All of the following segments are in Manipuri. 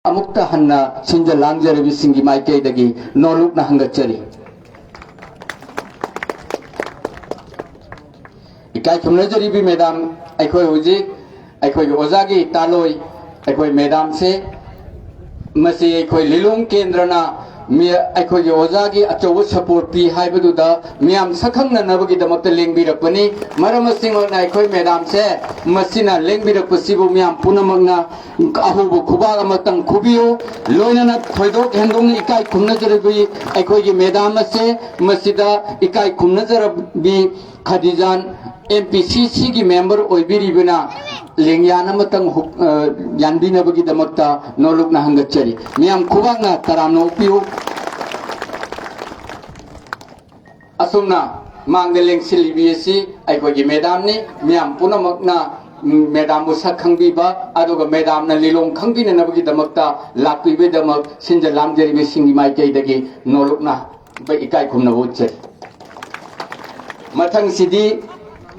अमुक्ता हन्ना सिंजा लांगजरबी सिंगी माइकेदगी नोलुकना हंगचरी इकाई खुमनजरीबी मैडम अखोय हुजिक अखोय ओजागी तालोय अखोय मैडम से मसी अखोय लिलुंग केंद्रना मी अखोय ओजागी अचौब सपोर्ट पी हाइबदुदा मियाम सखंगननबगी दमक लेंबिरकपनी मरम सिंगना अखोय मैडम से मसीना लेंबिरकपसिबु मियाम पुनमगना अहुबु खुबाग अमतंग खुबियो लोइनना थोइदोक हेंदोंग इकाई खुमनजरीबी अखोय मैडम से मसीदा इकाई खुमनजरबी खदीजान MPCC की मेंबर ओइबिरिबना लेंयाना मतंग यानबिनबगी दमकता नोलुकना हंगचरी मियाम खुबागना तरामनो पियो असुमना मांगदे लेंसिलिबिसी अखोगी मैडम ने मियाम पुनमकना मैडम मुसा खंगबीबा अदुगा मैडम ना लिलोंग खंगबिनबगी दमकता लाक्बिबे दमक सिंजा लांगजरिबे सिंगी माइकेदगी नोलुकना बे इकाई खुमना होचरी मथंग सिदी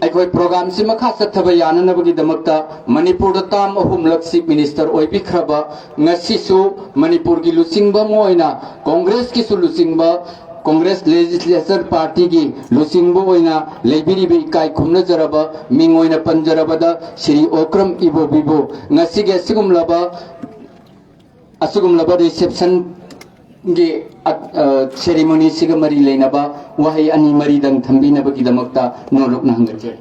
अखोई प्रोग्राम से मखा सत्थब याननबगी दमकता मणिपुर ताम अहुमलक चीफ मिनिस्टर ओइबिख्रब ngasisu मणिपुर की लुसिंगबा मोइना कांग्रेस की लुसिंगबा कांग्रेस लेजिस्लेचर पार्टी की लुसिंगबा ओइना लेबिरिबे इकाई खुमनजरबा मिंगोइना पंजरबदा श्री ओक्रम इबो बिबो ngasi ge असुगुमलबा रिसेप्शन गे सेरेमनी सिग मरी लेनबा वहाई अनि मरी दंग थंबीनबगी दमकता नोलुकना हंगचरी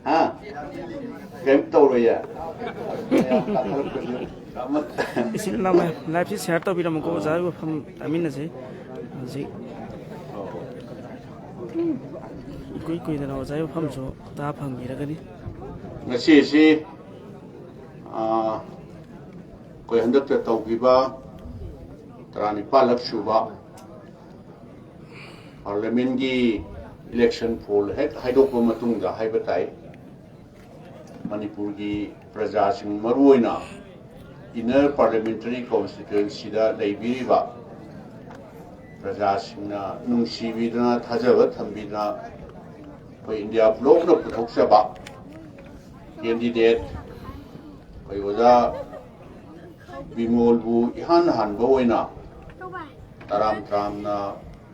हाँ गेम तौरया इसिल नामा लाइफ से शेयर तो बिरम को जाय फम अमिन से जी कोई कोई दना जाय फम सो ता फम गिरगनी ngasi कोई हंदक तौगिबा तरानी पालक सुबा पार्लियामेंट की इलेक्शन पोल हेक हाइदोक मतुंगा हाइबताई मणिपुर की प्रजा सिंह मरुओइना इनर पार्लियामेंटरी कॉन्स्टिट्यूएंसी दा लेबिरिबा प्रजा सिंहना नुंसीबिदना थाजब थंबिदना कोई इंडिया ब्लॉक न पुथोक्सबा कैंडिडेट कोई ओजा बिमोलबु इहान हानबो ओइना तराम तरामना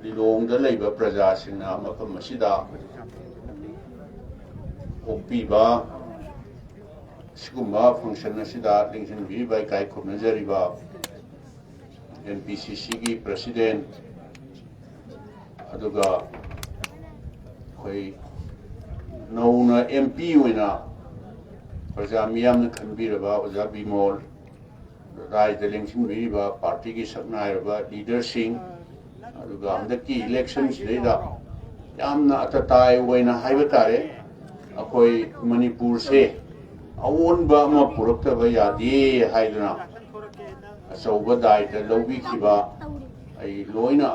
लिलोंग दा लेबा प्रजा सिंहना मफम मसिदा ओपीबा सिगुम्बा फंक्शन असिदा लिंजन बी बाय काय खुमनजरिबा MPCC की प्रेसिडेंट अदुगा कोई नौना MP ओइना प्रजा मियाम खनबीरबा ओजा बिमोल राय दलिंगसिन बिबा पार्टी की सकनायरबा लीडर सिंह अदुगा हंदकी इलेक्शन सिलेदा यामना अतताय ओइना हाइबतारे अखोई मणिपुर से अवोनबा अमा पुरक्तबा यादे हाइदना अचौबा दायित्व लौबिखिबा आई लोइना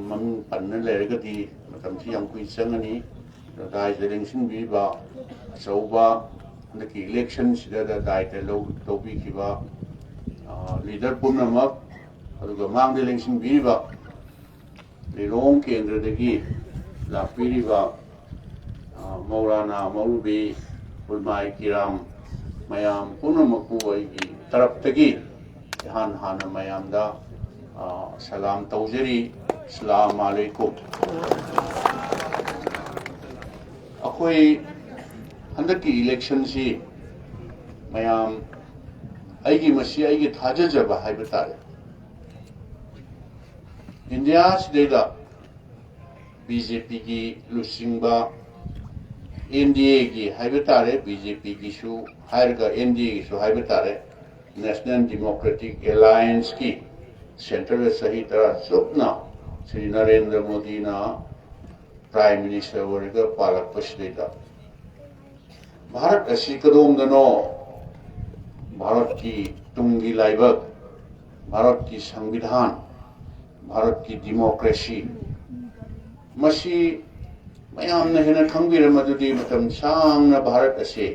मम पन्न लेरगदी मतमसी याम कुइ चंगनी दाय दलिंगसिन बिबा अचौबा हंदकी इलेक्शन सिदा दायित्व लौबिखिबा लीडर पुनमक अदुगा मांगदे लेंगसिन बिबा लिलोंग केंद्रदगी लाक्पिरिबा मौलाना मौलवी उलमाई किराम मयाम पुनमकु की तरफ हान हान मयामदा सलाम तौजरी अस्सलाम वालेकुम अखोई हंदकी इलेक्शन सी मयाम आइगी मसी आइगी थाजजब हाइबतारे इंडिया सिदेदा BJP की लुसिंगबा NDA की हाइबतारे BJP की शु हायरगा NDA की शु हाइबतारे नेशनल डेमोक्रेटिक अलायंस की सेंट्रल सही तरह सुपना श्री नरेंद्र मोदी ना प्राइम मिनिस्टर वर्ग पालक पश्चिदा भारत असी कदोम दनो भारत की तुंगी लाइबक भारत की संविधान भारत की डेमोक्रेसी मसी मयामना हेना खंगबिरमदुदी मतम सांगना भारत असे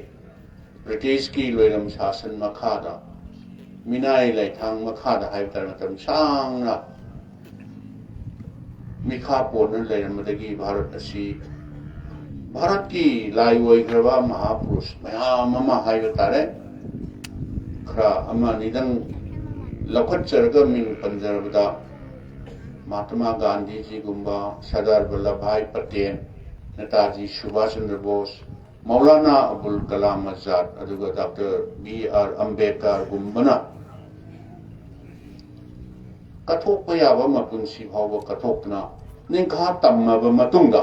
ब्रिटिश की लोइरम शासन मखादा मिनाई लाइथांग मखादा हाइबतार मतम सांगना मिखा पोन लेरमदगी भारत असी भारत की लाई ओइग्रबा महापुरुष मयाम अमा हाइबे तारे खरा अमा निदंग लखतचरगा मिंग पंजरबदा महात्मा गांधी जी गुम्बा सरदार वल्लभ भाई पटेल नेताजी सुभाष चंद्र बोस मौलाना अबुल कलाम आजाद अदुगा डॉक्टर B.R. अम्बेडकर गुम्बना कथोक याबा मपुंसी फावबा कथोकना निंखा तम्मबा मतुंगा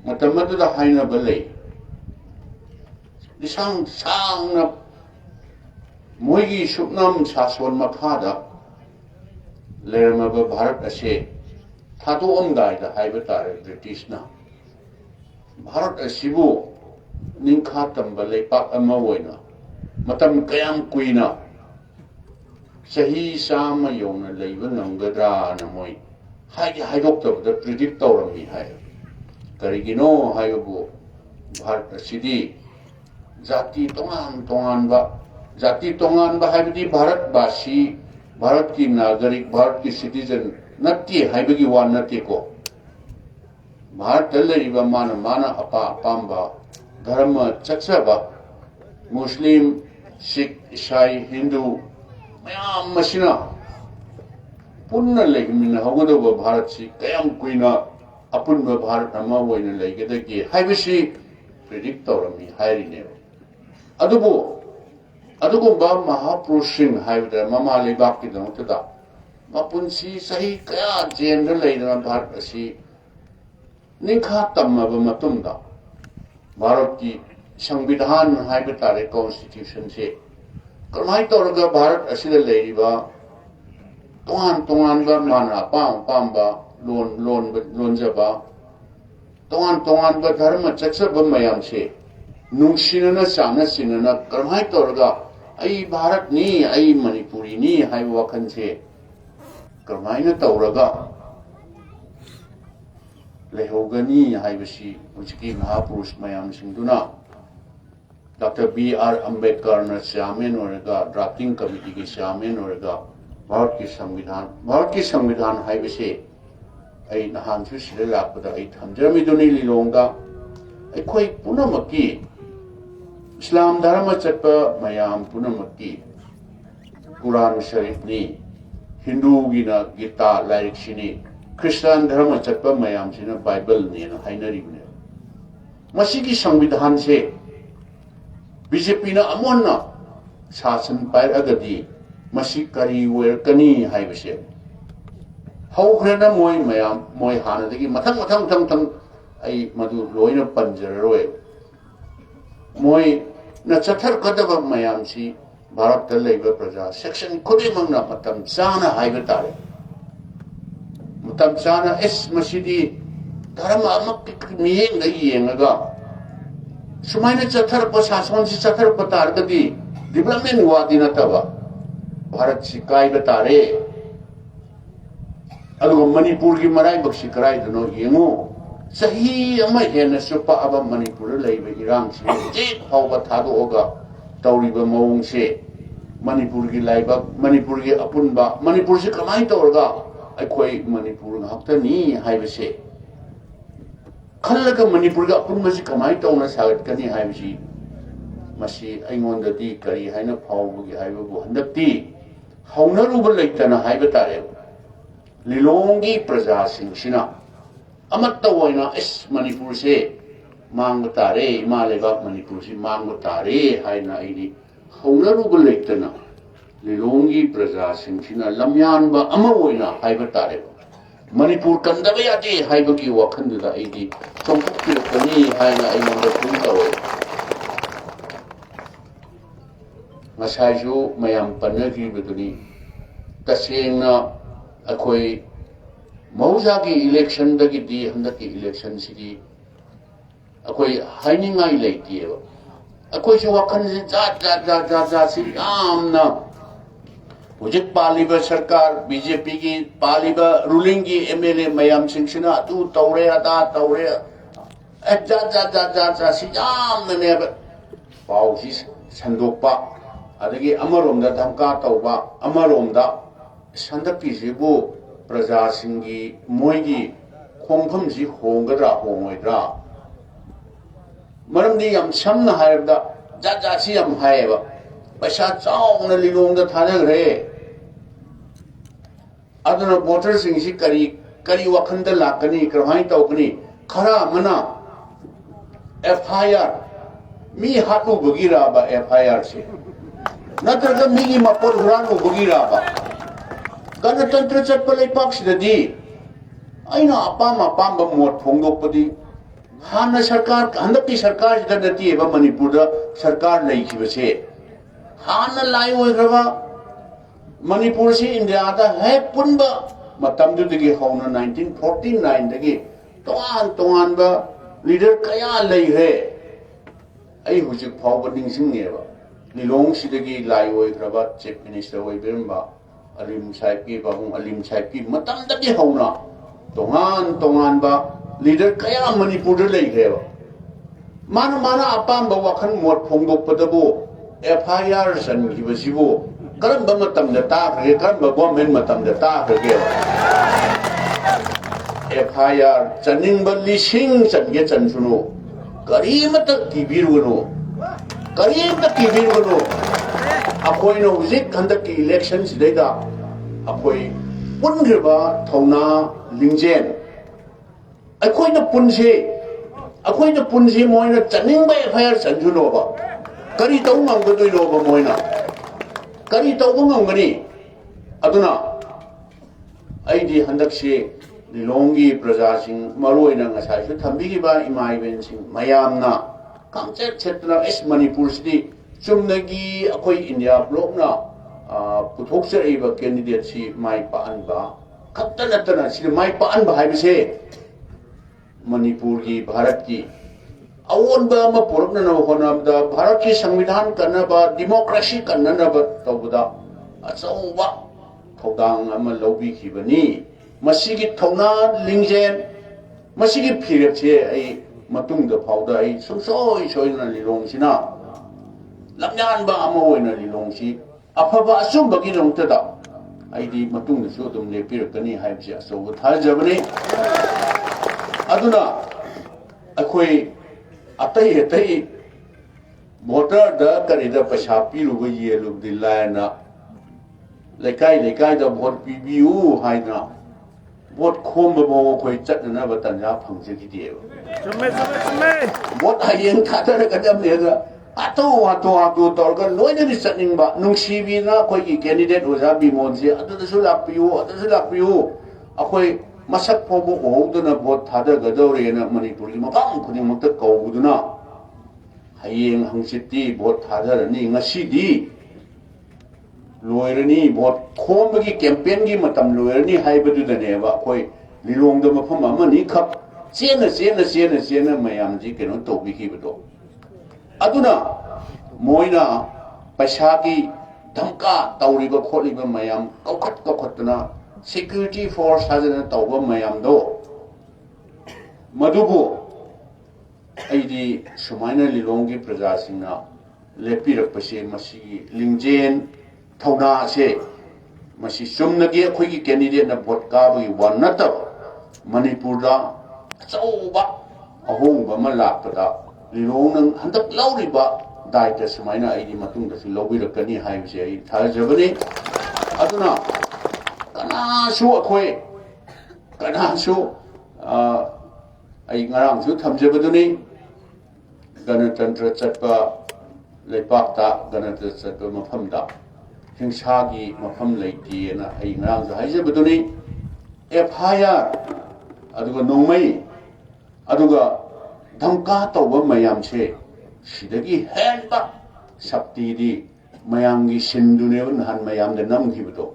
मतमदुदा हाइनबा लई दिसांग सांगना मोइगी सुपनम सासोन मखादा लेरमबा भारत असे थादोअमदाइदा हाइबा तारे ब्रिटिशना भारत असिबु निंखा तम्बा लेपाक अमा ओइना मतम कयाम कुइना सही साम यौना लेबा नंगद्रा न मोइ हाइगे हाइदोक्तबदा प्रिडिक्ट तौरमी हाय करिगिनो हाइबु भारत असिदी जाति तोंगानबा हाइबदी भारत बासी भारत की नागरिक भारत की सिटीजन नत्ती हाइबगी वा नत्ती को भारत लेरिबा माना माना अपा अपाम्बा धर्म चचबा मुस्लिम सिख ईसाई हिंदू मयाम मसिना पुन्ना लेगमिन हगदोबा भारत सी कयाम कुइना अपुनबा भारत अमा ओइना लेगेदगी हाइबसी प्रेडिक्ट तौरमी हाइरिने अदुगुम्बा महापुरुषसिंग हाइबदा ममा लेबाकि दमतदा मपुंसी सही कया जेंद लेदना भारत असी निंखा तम्मबा मतुंदा भारत की संविधान हाइबा तारे कॉन्स्टिट्यूशन से करमाई तौरगा भारत असिदा लेरिबा तोंगान माना पाम्बा लोनजबा तोंगान धर्म चचबा मयाम से नुंसिनना चाना सिनना करमाई तौरगा आई भारत नी आई मणिपुरी नी हाइबा वखन से करमाइना तौरगा लेहोगनी हाइबसी हुजकी महापुरुष मयाम सिंदुना डॉक्टर B.R. अम्बेडकर न चेयरमैन होरेगा ड्राफ्टिंग कमिटी के चेयरमैन होरेगा भारत की संविधान हाइबसे आई नहानसु सिरे लापदा आई थमजरमिदुनी लिलोंगा अखोई पुनमकी इस्लाम धर्म चटप मयाम पुनमकी कुरान शरीफ नि हिंदू गिना गीता लाइरिक सिनी क्रिश्चियन धर्म चटप मयाम सिना बाइबल नेना हाइनरिबने मसीगी संविधान से बीजेपी ना अमोन्ना शासन पाइरगदी मसी करी वेरकनी हाइबसे हौख्रेना मोय मयाम मोय हानदगी मथंग आई मधु लोइना पंजररोय मोय न चथर कदबा मयाम सी भारत लेबा प्रजा सेक्शन खुदिमंगना मतम चाना हाइबा तारे मतम चाना एस मसीदी धर्म अमक मियेंग येंगा सुमाइना चथर शासन से चथर तारगदी डेवलपमेंट वादी नतबा भारत से कायबा तारे अदुगो मणिपुर की मराई बक्सी कराइदनो येंगो सही अमा हेन सुपा अब मणिपुर लेबा इरांग से जे फावबा थादोगा तौरिबा मौंग से मणिपुर की लाइबा मणिपुर की अपुनबा मणिपुर से कमाई तौरगा अखोई मणिपुर घाक्तनी हाइबसे खल्लगा मणिपुर का अपुनबा से कमाई तौना सागतकनी हाइबसी मसी अइंगोंददी करी हाइना फावबगी हाइबबु हंदक्ति हौनरुबा लेतना हाइबा तारे लिलोंगी प्रजा सिंसिना अमत्ता ओइना इस मणिपुर से मांग तारे इमा लेबाक मणिपुर से मांग तारे हाइना आइदी हौनरुबा लेतना लिलोंगी प्रजा सिंसिना लमयानबा अमा ओइना हाइबा तारे मणिपुर कंदबा यादे हाइबगी वखंदुदा आइदी चोंपुक्तिरकनी हाइना आइंगोंदा पुंतवो मसाइजु मयाम पन्नगिबदुनी तसेंगना अखोई मौजा की इलेक्शन दगी हंदकी इलेक्शन सिदी अखोई हाइनिंगाई लेतिएबा अखोई से वखन से जात से यामना हुजिक पालिबा सरकार बीजेपी की पालिबा रूलिंग की MLA मयाम सिंसिना अदु तौरे अदा तौरे जात से यामने पाउसी संदोपा अदगी अमरोमदा धमका तौबा अमरोमदा संदकीसिबु प्रजासिंगी मोइगी खोंफमसी होंगद्रा होंगोइद्रा मरमदी यम समना हायबदा जात जातसी यम हायबा पैसा चावना लिलोंगदा थानगरे अदुना वोटर सिंगसी करी वखंदा लाकनी करहाई तौकनी खरा मना FIR मी हाटू बगीराबा FIR से नत्रगा मीगी मपोर हुरानु बगीराबा गणतंत्र चटप लेपाक्सिददी अइना अपाम मोट फोंदोकपदी हाना सरकार हंदकी सरकार सिदा नतीबा मणिपुर सरकार लेखिबसे हाना लाई ओइग्रबा मणिपुर से इंडिया दा है पुनबा मतमदुदगी हौना 1949 दगी तोआन बा लीडर कया लई है आई हुजिक फावबा निंगसिंगेबा लिलोंग सिदगी लाई ओइग्रबा चीफ मिनिस्टर ओइबेरबा अलिम साहिबकी बाबुंग अलिम साहिबकी मतमदगी हौना तोआन बा लीडर कया मणिपुर लई है माना अपाम वखन मोट फोंदोकपदबो FIR सनगिबसिबो करम मतमदा ताखरे करम गवर्नमेंट मतमदा ताखरे FIR चनिंग लिसिंग चनगे चनसुनो करीमत किबिरुनो अखोइनो हुजिक हंदक इलेक्शन सिदैदा अखोइ पुनग्रबा थौना लिंजेन अखोइनो पुनसे मोइना चनिंग FIR चनसुनोबा करी तौ ngangdoइनोबा मोइना करी तौब ngangani aduna aidi handakse lilongi prajasing maroina ngasai su thambigiba imaiben sing mayamna kamchet chetna es manipur sidi chumnagi akoi india block na puthokchariba candidate si mai pa anba khattana si mai pa anba haibise manipur gi bharat ki अवोनबा म पुरपना न होनबदा भारत की संविधान कन्नबा डेमोक्रेसी कन्ननबा तौबदा अचौबा थौदांग अमा लौबिखिबनी मसिगी थौना लिंजेन मसिगी फिरेपसे आई मतुंगदा फावदा आई सोइना लिलोंगसिना लमयानबा अमा ओइना लिलोंगसी अफबा असुंबगी लोंगतदा आईदी मतुंगदसु अदुम लेपिरकनी हाइबसे अचौबा थाजबनी अदुना अखोई अतई वोटर करीदा पैसा पीरुब येलुबदी लायना लेकाई वोट पीबियू हाइना वोट खोमबो खोई चटना तंजा फंगजगिदेब वोट हायें थादरगदमनेगा हातो तौरगा लोइननि चटनिंबा नुंसीबीना खोई कैंडिडेट ओजा बिमोनसे अदुदसु लापियू अखोई मसक फोबो ओदना वोट थादगदौरेना मणिपुर की मफम खुदिमक्ता कौबुदुना हयेंग हंसिति वोट थादरनी ngasiदी लोयरनी वोट खोमबगी कैंपेन की मतम लोयरनी हाइबदुदनेबा कोई लिलोंगद मफम अमनी खप चेना मयाम जी केनो तौबिखिबदो अदुना मोइना पैसा की धमका तौरिबा खोलिबा मयाम कौखतना security force hazana tawba mayamdo madubu aidi sumaina lilongi praja singna lepirakpase masi lingjen thawna se masi sumnagi akhoi gi candidate na vote ka bagi wanata manipur da chauba ahongba ma lakpada lilong nang handak lauriba daita sumaina aidi matung da si lobirakani haibse ai thajabani aduna Kanasu अखोई कनासु आई ngarangsu thamjabaduni गणतंत्र चटपा लेपाकता गणतंत्र चटपा मफमदा हिंसागी मफम लेतीना आई ngarangsu हाइजबदुनी FIR अदुगा नोंमै अदुगा धमका तौबा मयामसे सिदगी हेनबा शक्तिदी मयामगी सिंदुनेब नहान मयामदा नमखिबदो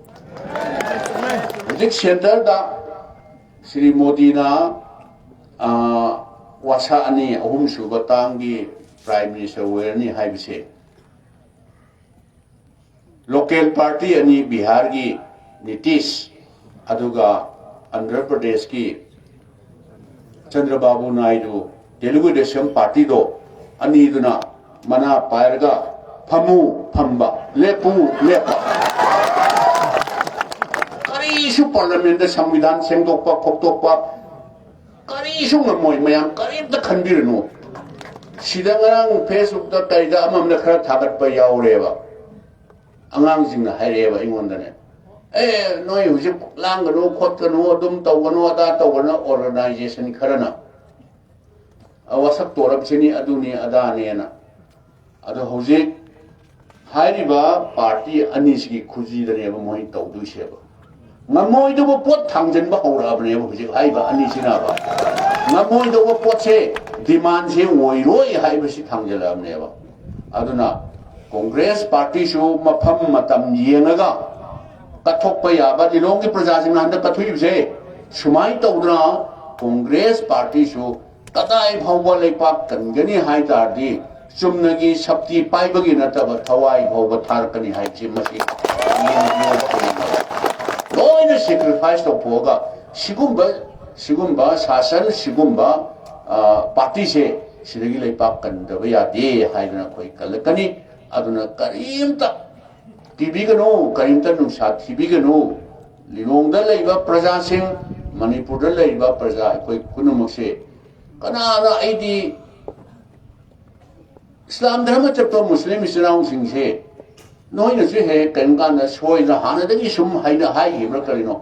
सेंटर दा श्री मोदी ना वासा अनी अहुम सुबा तांगी प्राइम मिनिस्टर वेरनी हाइबसे लोकल पार्टी अनी बिहार की नीतीश अदुगा आंध्र प्रदेश की चंद्रबाबू नायडू तेलुगु देशम पार्टी दो अनी दुना मना पायरगा फमू फंबा लेपू लेपा करीशु पार्लियामेंट संविधान सेंदोकपा खोक्तोकपा करीशु ngमोय मयाम करीमता खनबिरनु सिदा ngarang Facebook da kaida amamna khara thagat pa yaureba angang jingna haireba ingondane noi hujik langganu khotganu dum tawganu ada tawganu organization kharana awasak torab chini aduni adane na ado hujik hairiba party anisgi khuji daneba moi tawdu sheba ngमोय do pot thangjen ba hora bne hujik haiba anisina ba ngमोय do pot se demand se oiroi haiba si thangjala bne ba aduna congress party shu mafam matam yengaga kathokpa yaba dilong ki praja sing handa kathui se sumai tawdra congress party shu tadai phawba leipak kangani hai tardi chumnagi shakti paibagi nataba thawai phawba tharkani hai chi masi loina sacrifice to poga sigumba sasan sigumba party se sidagi leipak kandaba yade haidana koi kalakani aduna karimta tibigano karimta nusa tibigano lilongda leiba praja sing manipurda leiba praja koi kunumuk se kanana aidi islam dharma chapter muslim islam sing se noina se he kangana soina hana dagi sum haina hai himra karino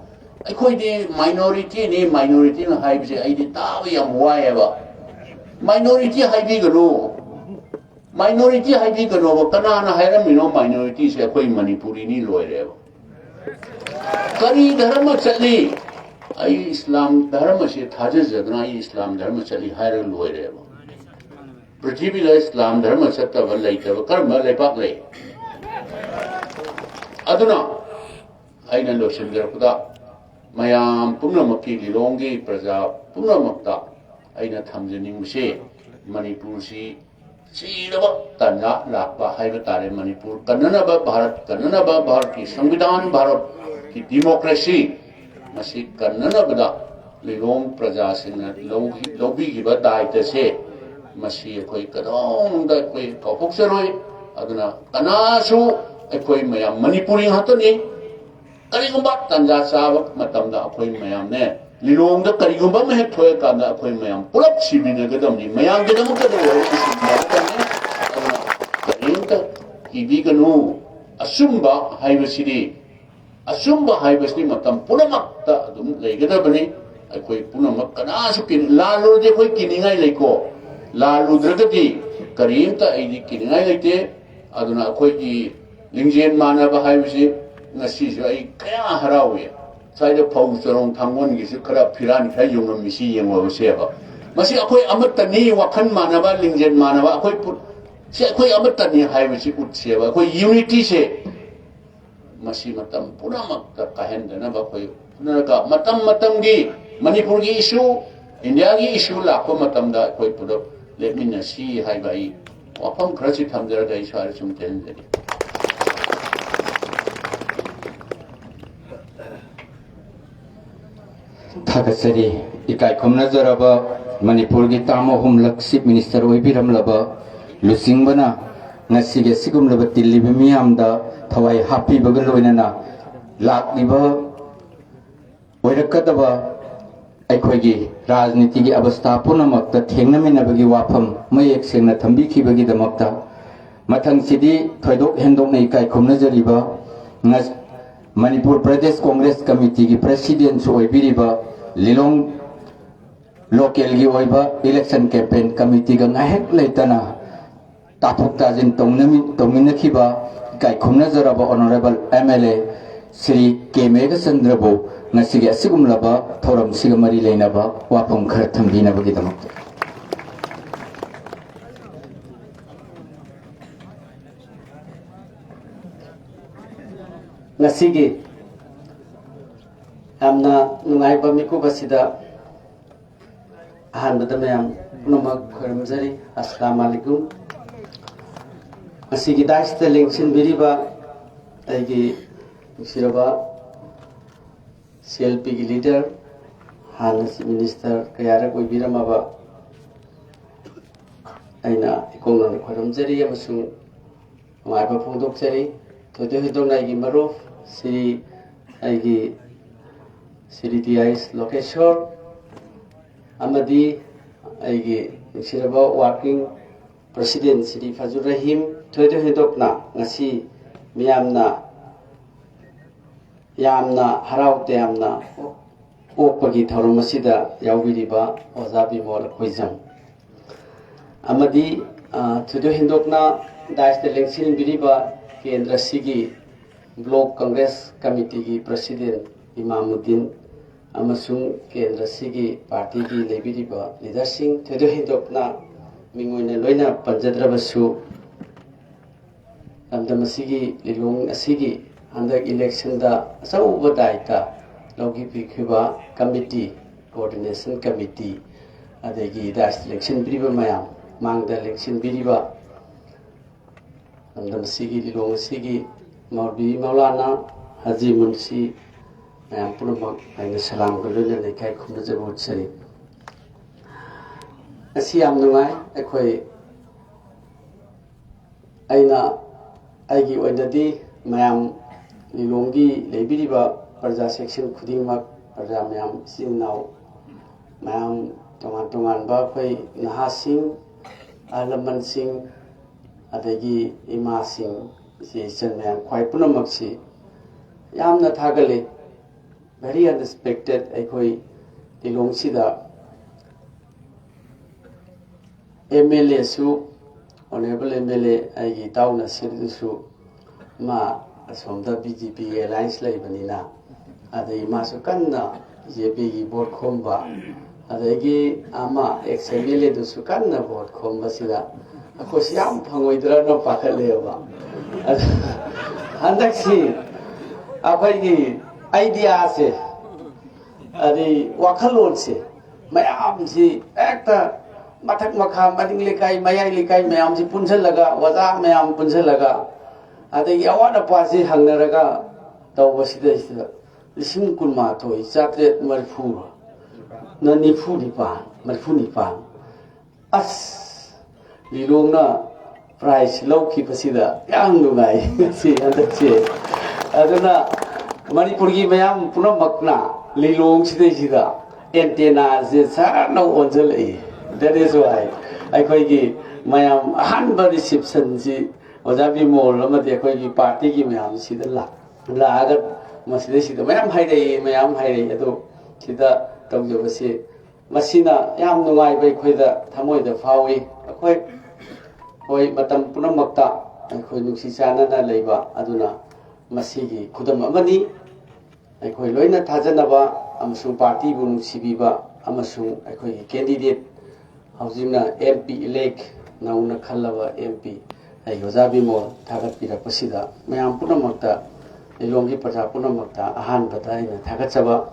akhoi di minority na hai bise aidi tawa yam waiba minority hai bi gano minority hai bi gano kanana hairamino minority se akhoi manipuri ni loire kari dharma chali ai islam dharma se thaje jagna ai islam dharma chali haira loire prithvi la islam dharma chatta wallai ta karma lepak le aduna aina lo shingar kuda mayam pumnamakki lilongi praja pumnamakta aina thamjaning se manipur si chiraba tanda lakpa haiba tare manipur kanana ba bharat ki संविधान भारत की democracy masi kanana bada lilong praja singna lobi gi ba daita se masi koi kadong da koi topok seroi aduna kanasu koi mayam manipuri hatani karigumba tanja sabak matamda koi mayam ne lilong da karigumba me thoy kana koi mayam pulap sibine gadam ni mayam gadam ka do karinta ibiganu asumba haibasidi asumba haibasni matam punamakta adum leigadabani koi punamak kanasu kin lalu de koi kiningai leiko lalu dragati karimta aidi kiningai leite aduna koi ki lingjen manaba haibasi ngasi su ai kaya harawe saida phau charong thangwon gi su khara phiran khai yong misi yengwa seba masi akoi amatani wakhan manaba lingjen manaba akoi si akoi amatani haibasi utseba akoi unity se masi matam punamakta kahendana ba koi punaka matam gi manipur gi issue india gi issue la ko matam da koi pudo lemina si haibai wapam khrasi thamjara dai sar sum tenjeri थागसरी इकाई खुमनजरबा मणिपुर की तामोहुम लक्षिप minister ओइबिरमलबा लुसिंगबना ngasige sigumlaba tillibi miyamda thawai happy bagaloinana lakliba oirakadaba aikhoigi rajniti gi avastha punamakta thengnaminabagi wafam mayek sengna thambikibagi damakta mathang sidi thoidok hendok nei kai khumnajariba ngas Manipur Pradesh Congress Committee की President ओइबिरिबा Lilong local gi oiba election campaign committee ga ngahek leitana tathok tajin tongminakhiba kai khumnajaraba honorable MLA Sri K Mega Chandrabu ngasigi asigumlaba thoram sigamari leinaba wapam khara thambinabagi damak ngasigi amna nungai ba miku basida ahan badam yam numak khurmjari assalamu alaikum ngasigi daiste election biriba aigi siraba CLP gi leader hanas minister kayara koi biramaba aina ikongna khurmjari amasung ngai ba phongdok jari thoide hidong nai gi maruf Sri aigi Sri D.I.S. Lokeshwar amadi aigi siraba working President Sri Fazur Rahim thoido hedokna ngasi miyamna yamna haraute yamna okpagi thorum asida yaubiriba oza bimol khoijam amadi thoido hedokna daiste lengsin biriba kendra sigi Block Congress Committee ki President Imamuddin amasung kendra sigi party ki lebiriba leader sing thoido hedokna mingoina loina panjadrabasu amdamasigi lilung asigi handak election da asauba daita logi pikhiba committee coordination committee adegi das election biriba mayam mangda election biriba amdamasigi lilung asigi Maulvi Maulana Haji Munshi mayam punamak aina salam galuna lekai khumna jabut sari asi am nungai akhoi aina aigi oinadi mayam lilongi lebiriba parja section khudingmak parja mayam sinnaw mayam tongan ba khoi nahasing alaman sing adagi ima sing si chen mayam khwai punamak si yamna thagale very unexpected akhoi lilong sida MLA su honorable MLA aigi tauna sirdu su ma asomda BJP alliance laibanina adai ma su kanna BJP gi vote khomba adagi ama ex MLA du su kanna vote khomba sida ako siam phangoidra no pakhalewa handaksi apai gi idea se adai wakhalon se mayam si ekta mathak makha mading lekai mayai lekai mayam si punjal laga waza mayam punjal laga adagi awada pasi hangnaraga tawbasida sida lising kulma thoi chatre marfu na nifu nipa as lilongna price lawki pasida yang nungai si andache aduna manipurgi mayam punamakna lilong sida antenna je sa no onjal ai. That is why I koigi mayam hanba reception si ojabi mol amadi koigi party ki mayam sida la agar masida sida mayam haidai ado sida tawjoba si masina yam nungai bai khoida thamoi da fawi akoi hoi matam punamakta akoi nuksi chana na leiba aduna masigi khudam amani akoi loina thajanaba amasung party bu nuksibiba amasung akoi candidate Haujina MP elect nauna khallaba MP ai Ojabi Mol thagat pira pasida mayam punamakta lilongi praja punamakta ahan bataina thagat chaba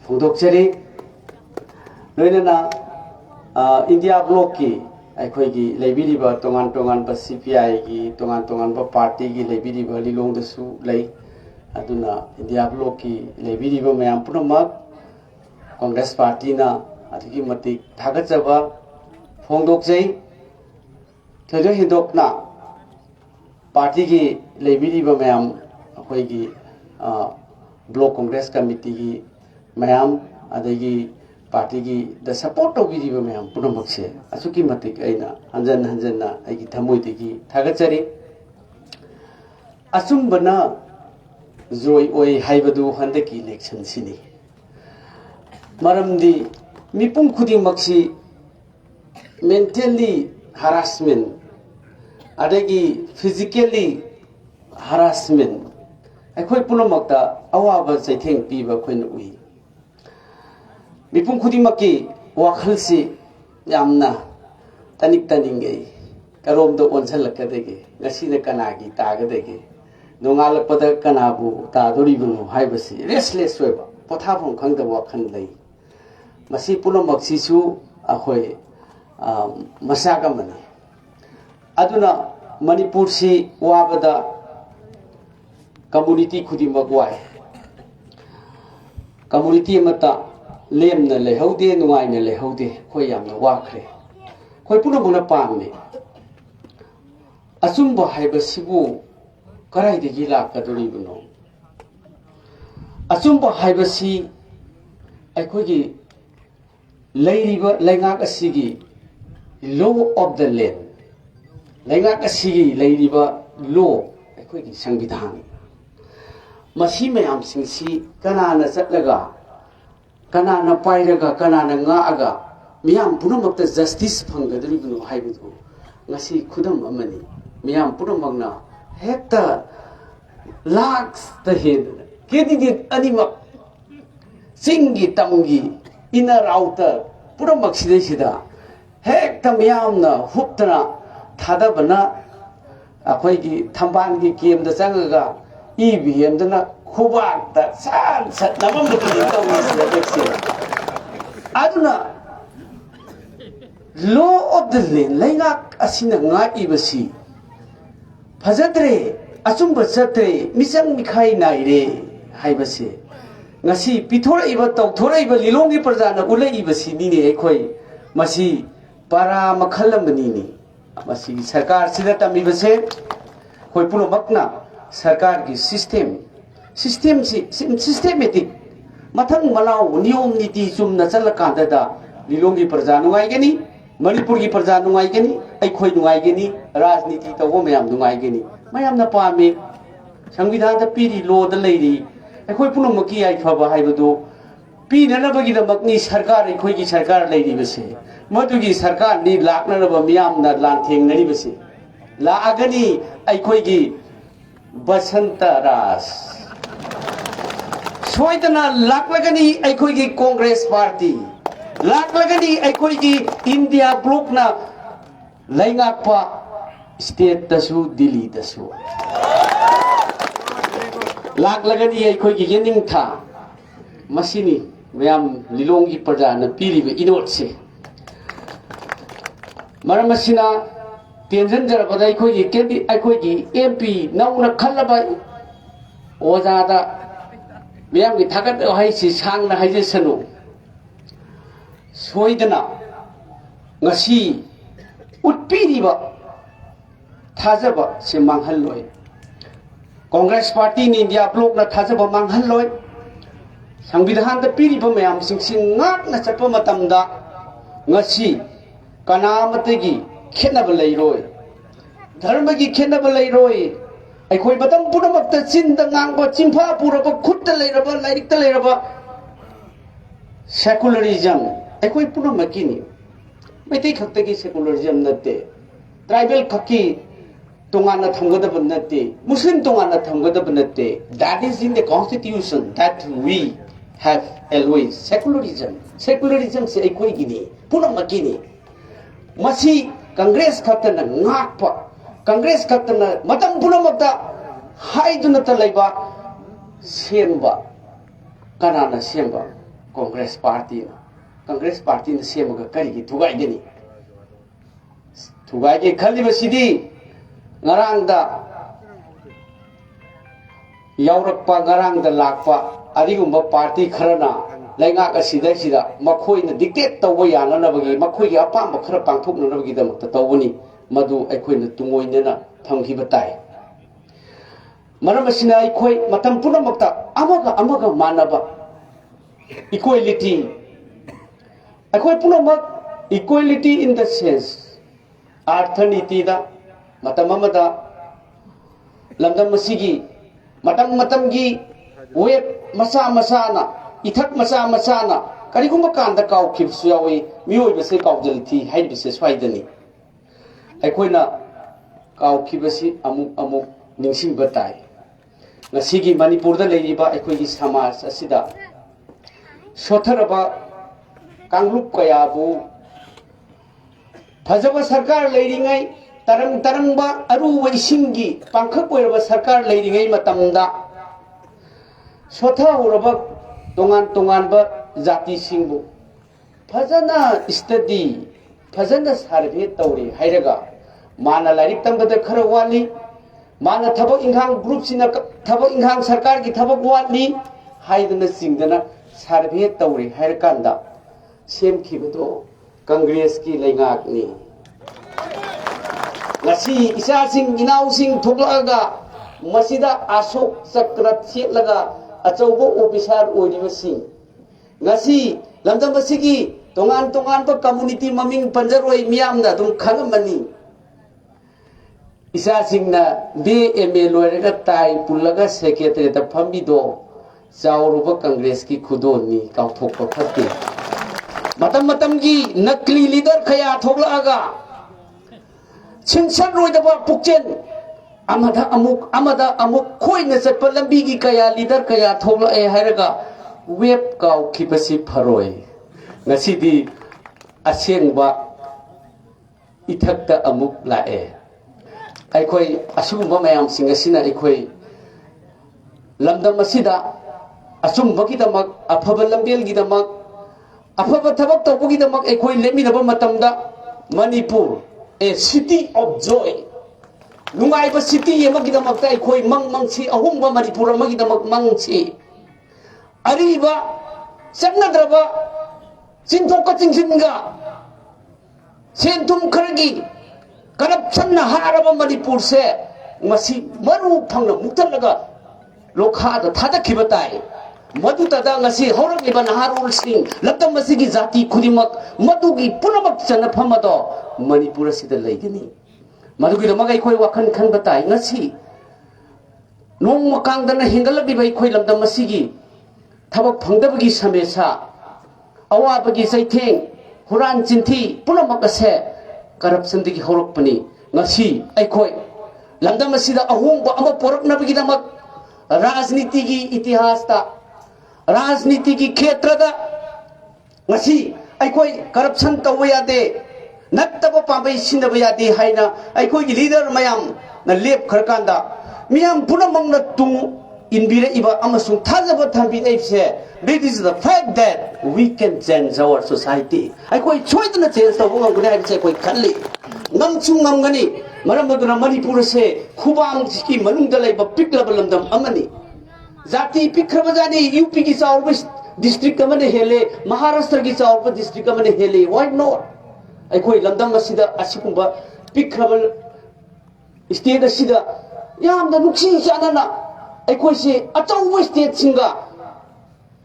phudokchari loinana India block ki akhoi gi lebiriba tongan ba CPI gi tongan ba party gi lebiriba lilong da su lei aduna India block ki lebiriba mayam punamak Congress party na adigi matik thagat chaba phongdok jai thoido hindokna party gi lebiriba mayam akhoi gi block congress committee gi mayam adagi party gi the support of biriba mayam punamak se asuki matik aina hanjanna aigi thamoi degi thagat chari asumbana joy oi haibadu handaki election sini maramdi mipung khudingmaksi mentally harassment adagi physically harassment akhoi punamakta awaba chaitheng piba khoina ui mipung khudingmakki wakhalsi yamna taningai karomdo onsalakadege ngasina kanagi tagadege nongalakpada kanabu tadoribunu haibasi restless weba pothapong khangda wakhan lei masi punamaksi su akhoi masaga mani aduna Manipur si wabada community khudimak wai community mata lemna lehaude nuaina lehaude khoi yamna wakhre khoi punamuna pamni asumba haiba sibu karai de gila kaduri buno asumba haiba si ꯑꯩꯈꯣꯏꯒꯤ ꯂꯩꯔꯤꯕ ꯂꯩꯉꯥꯛ ꯑꯁꯤꯒꯤ law of the land ꯂꯩꯉꯥꯛ ꯑꯁꯤꯒꯤ ꯂꯩꯔꯤꯕ law ꯑꯩꯈꯣꯏꯒꯤ ꯁꯪꯕꯤꯙꯥꯟ ꯃꯁꯤ ꯃꯌꯥꯝꯁꯤꯡꯁꯤ ꯀꯅꯥꯅ ꯆꯠꯂꯒ ꯀꯅꯥꯅ ꯄꯥꯏꯔꯒ ꯀꯅꯥꯅ ꯉꯥꯛꯑꯒ ꯃꯤꯌꯥꯝ ꯄꯨꯝꯅꯃꯛꯇ ꯖꯁꯇꯤꯁ ꯐꯪꯒꯗꯧꯔꯤꯕꯅꯣ ꯍꯥꯏꯕꯗꯨ ꯉꯁꯤ ꯈꯨꯗꯝ ꯑꯃꯅꯤ ꯃꯤꯌꯥꯝ ꯄꯨꯝꯅꯃꯛꯅ ꯍꯦꯛꯇ ꯂꯥꯛꯇ ꯍꯦꯟꯗꯅ ꯀꯦꯟꯗꯤꯗꯦꯠ ꯑꯅꯤꯃꯛ ꯆꯤꯡꯒꯤ ꯇꯝꯒꯤ ꯏꯟꯅꯔ ꯑꯥꯎꯇꯔ ꯄꯨꯝꯅꯃꯛꯁꯤꯗꯩꯁꯤꯗ ꯍꯦꯛꯇ ꯃꯤꯌꯥꯝꯅ ꯍꯨꯞꯇꯅ ꯊꯥꯗꯕꯅ ꯑꯩꯈꯣꯏꯒꯤ ꯊꯝꯕꯥꯜꯒꯤ ꯀꯦꯝꯗ ꯆꯪꯉꯒ EVMꯗꯅ ꯈꯨꯕꯥꯛꯇ ꯁꯠ ꯁꯠ ꯅꯝꯃꯝꯕꯗꯨꯅꯤ ꯇꯧꯔꯤꯁꯦ ꯑꯗꯨꯅ law of the land ꯂꯩꯉꯥꯛ ꯑꯁꯤꯅ ꯉꯥꯛꯏꯕꯁꯤ ꯐꯖꯗ꯭ꯔꯦ ꯑꯆꯨꯝꯕ ꯆꯠꯇ꯭ꯔꯦ ꯃꯤꯆꯪ ꯃꯤꯈꯥꯏ ꯅꯥꯏꯔꯦ ꯍꯥꯏꯕꯁꯦ ngasi pithoraiba tauthoraiba lilongi prajana ulaiba sinine ekhoi masi para makhalamani ni masi sarkar sida tamiba se khoi puno makna sarkar gi systematic mathang manau niyom niti chumna chalakanda da lilongi prajana ngai gani manipur gi prajana ngai gani ekhoi ngai gani rajniti tawo mayam ngai gani mayam na pame संविधान दा पीरी लो दा लेरी एखोय पुनमकी आइ फबा हाइबदो पीननबगी दा मकनी सरकार एखोय की सरकार लेरी बसे मदुगी सरकार नि लाकनरब मियाम ना लांथेंग नरी बसे लाअगनी एखोय की बसंत रास सोयदना लाकलगनी एखोय की कांग्रेस पार्टी लाकलगनी एखोय की इंडिया ब्लॉक ना लैंगापा स्टेट दसु दिल्ली दसु लाख लगनी अखोई की येनिंग था मसीनी मैम लिलोंग की प्रजा न पीरी इनोट से मरम मसीना टेंशन जरा बदा अखोई की केंदी अखोई की MP नौना खल्लबा ओजादा मैम की थागत हाई सी सांग न हाइजे सनु सोइदना ngasi utpiriba thajaba se manghalloi Congress party ने इंडिया ब्लॉक ना थाजब मांगहल लोय संविधान दा पीरिबा मयाम सिंग ngak na chapa matamda ngasi kanamate khenab leiroi dharma gi khenab leiroi akhoi batam punamakta chinda ngangba chimfa puraba khutta leiraba lairikta leiraba secularism akhoi punamaki ni meitei khakta gi secularism natte tribal khaki tongana thamgadaba natte muslim tongana thamgadaba natte that is in the constitution that we have always secularism se ekoi gini punamaki ni masi congress khatana ngakpa congress khatana matam punamakta haiduna ta leiba semba kanana semba congress party na semaga kari gi thugai gini thugai ge khaliba sidi ngarangda yaurappa ngarangda lakpa arigumba party kharana laingak asida sida makhoi na dictate tawba yana na bagi makhoi gi apam khara pangthok na bagi da makta tawbani madu aikhoi na tungoina na thamgi batai maram asina aikhoi matam puna makta amaga manaba equality aikhoi puna mak equality in the sense arthaniti da matam amada lamdam masigi matam gi wet masa na ithak masa na karigumba kanda kaw khibsu yawi mioi bese kawjalthi hai bese swaidani aikoina kaw khibasi amuk ningsing batai ngasigi manipur da leiba aikoi gi samaj asida sotharaba kanglup kayabu phajaba sarkar leiringai tarangba aruwa isingi pangkhak oiraba sarkar leiringai matamda sotha uraba tongan ba jati singbu phajana study phajana survey tawri hairaga mana lairik tambada khara wali mana thabak inghang group sina thabak inghang sarkar gi thabak wali haidana singdana survey tawri hairakanda semkhibado congress ki laingak ni ngasi isa sing inau sing thuklaga masida asok sakrat setlaga achaubo officer oiribasing ngasi lamdam basigi tongan pa community maming panjaroi miyam da dum khangamani isa singna BMA loiraga tai pullaga secretary da phambido chawruba congress ki khudoni kauthokpa phatte matam gi nakli leader khaya thoklaga chingsan roidaba pukchen amada amuk khoina chatpa lambi gi kaya leader kaya thokla e hairaga web kau khipasi pharoi ngasi di asengba ithakta amuk lae aikhoi asumba mayam singasina aikhoi lamdam asida asumba ki damak afaba lambel gi damak afaba thabak tawbu gi damak aikhoi leminaba matamda manipur a city of joy nungai ba city yema gi damak ta aikhoi mangsi ahumba manipur ma gi damak mangsi ariba saknadraba sinthokka chingsinga sentum kharagi corruption na haraba manipur se masi maru phangna muktalaga lokha da thada khibatai madu tada ngasi horang liban harul sing laptam masigi jati khudimak madugi punamak chana phamado manipur sida leigani madugi da magai khoi wakhan khan batai ngasi nong makang dana hingalabi bai khoi lamdam masigi thabak phangdabagi samesa awabagi saitheng huran chinthi punamak ase corruption digi horokpani ngasi aikhoi lamdam asida ahongba ama poraknabagi damak rajniti gi itihas ta rajniti gi kshetra da ngasi aikhoi corruption tawwa yade nattaba pambai sinaba yade haina aikhoi gi leader mayam na lep kharkanda miyam punamak na tung inbira iba amasung thajaba thambi aipse this is the fact that we can change our society aikhoi choidna change taw ngam gani aipse koi khalli ngamchung ngamgani maramuduna manipur se khubang ki manungda laiba piklaba lamdam amani jati pikraba jani UP ki chawrba district amane hele maharashtra ki chawrba district amane hele why not aikhoi lamdam asida asikumba pikraba state asida yamda nuksi chanana aikhoi se achauba state singa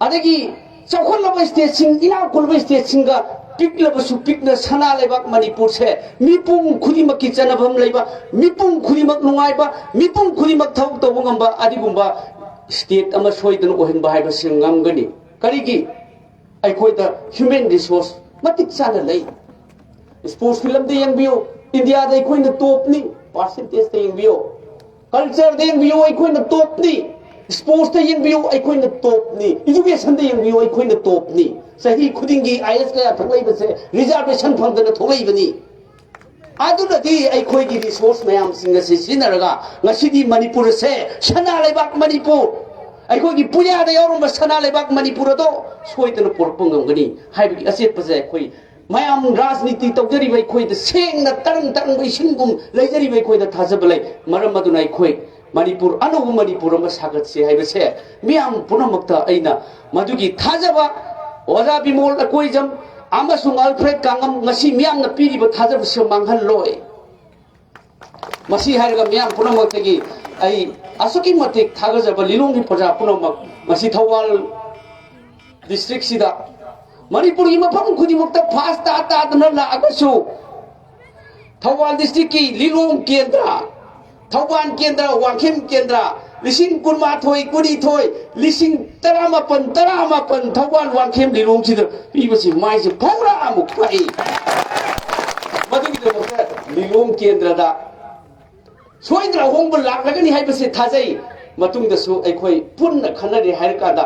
adagi chawkhalaba state sing ina kolba state singa piklaba su pikna sana lebak manipur se mipum khurimak ki chanabam leiba mipum khurimak nungaiba mipum khurimak thawk tawba ngamba adigumba state ama soidan ohenba haiba singamgani karigi aikhoi da human resource matik chana lei sports film de yangbio india da aikhoi na top ni percentage de yangbio culture de yangbio aikhoi na top ni sports de yangbio aikhoi na top ni education de yangbio aikhoi na top ni sahi khudingi IS ka tholai base reservation phangdana tholai bani adunadi aikhoi gi resource mayam singa se sinaraga ngasidi manipur se sana lebak manipur aikhoi gi punya da yorum sana lebak manipur do soidana porpangam gani haibi aset pase aikhoi mayam rajniti tawjari bai khoi da sengna tarang bai singum leijari bai khoi da thajabalai maram maduna aikhoi manipur anu manipur ma sagat se haibe se miyam punamakta aina madugi thajaba oza bimol akoi jam amasung alfred kangam ngasi miyam na piri ba thajab se manghal loi masi harga miyam punamak tegi ai asuki matik thagajaba lilongi praja punamak masi thawal district sida manipur gi mafam khudimukta fast ta na la agasu thawal district ki lilong kendra thawban kendra wakhem kendra lising kunma thoi kuni thoi lising taramapan thawban wakhem lilong sida pibasi mai se phora amuk pai madugi de mokta lilong kendra da soindra hongbal laklagani haibase thajai matung da su aikhoi punna khanari hairka da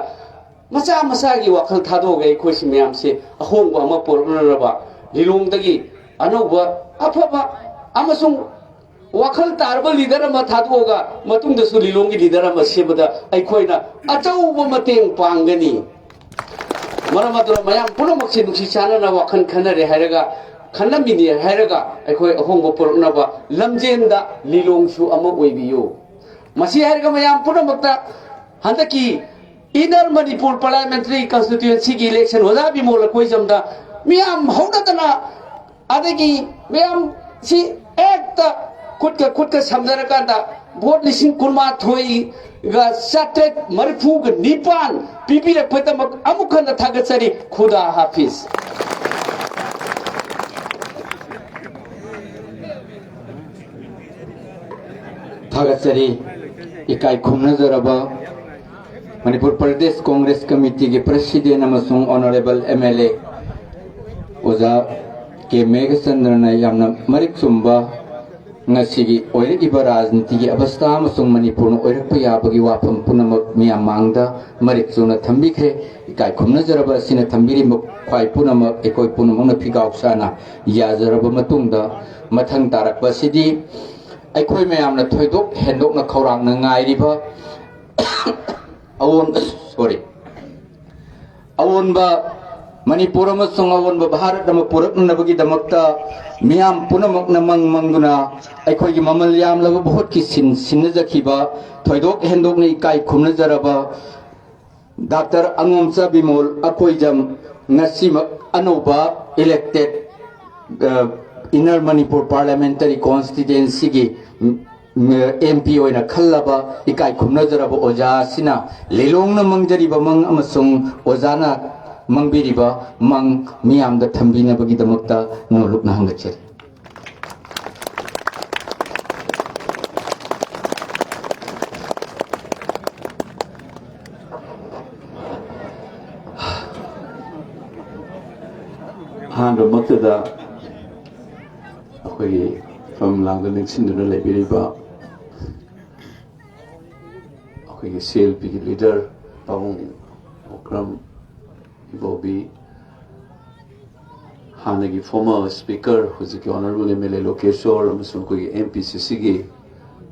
macha gi wakhal thado gai khoi simyam se ahongba ama pornaraba lilong dagi anoba afaba amasung wakhal tarba leader ama thadwoga matung da su lilong gi leader ama sebada aikhoina achauba mateng pangani maramadura mayam punamak se nuksi chana na wakhan khanare hairaga khanamini hairaga aikhoi ahongba pornaba lamjenda lilong su ama oibiyo masi hairaga mayam punamakta handaki inner Manipur parliamentary constituency ki election hoja bi mola koi jamda miyam haudatana adagi miyam si ekta kutka samjara kanda vote lising kurma thoi ga satret marfu ga nipan pipirak patamak amukhanda thagatsari khuda hafiz thagatsari ikai khumnazaraba Manipur Pradesh Congress Committee के President अमसुंग Honorable MLA ओजा के मेघचंद्र ने यामना Marik Sumba ngasigi oiriba rajniti gi abasta amasung manipur oirakpa yabagi wafam punamak miyam mangda marik chuna thambikhe ikai khumna jaraba sina thambiri khwai punamak ekoi punamangna phigau sana yajaraba matungda mathang tarakpa sidi aikoi mayamna thoidok hendokna khawrangna ngairiba awonba Manipur amasung awonba Bharat nama puraknabagi damakta miyam punamakna mangduna aikoi gi mamal yam laba bahut ki sinnajakhiba thoidok hendokna ikai khumna jaraba Dr. Angomcha Bimol akoi jam ngasima anoba elected Inner Manipur Parliamentary Constituency gi MP oina khallaba ikai khumna jaraba oja sina lelongna mangjariba mang amasung ojana mangbiriba mang miyamda thambina bagi damakta nolukna hangachari handa matada akoi from langda nixinduna lebiriba akoi CLP ki leader Pawung Okram Bobby Hanagi former speaker who's the honorable MLA Lokeshwar amasung koi MPCC gi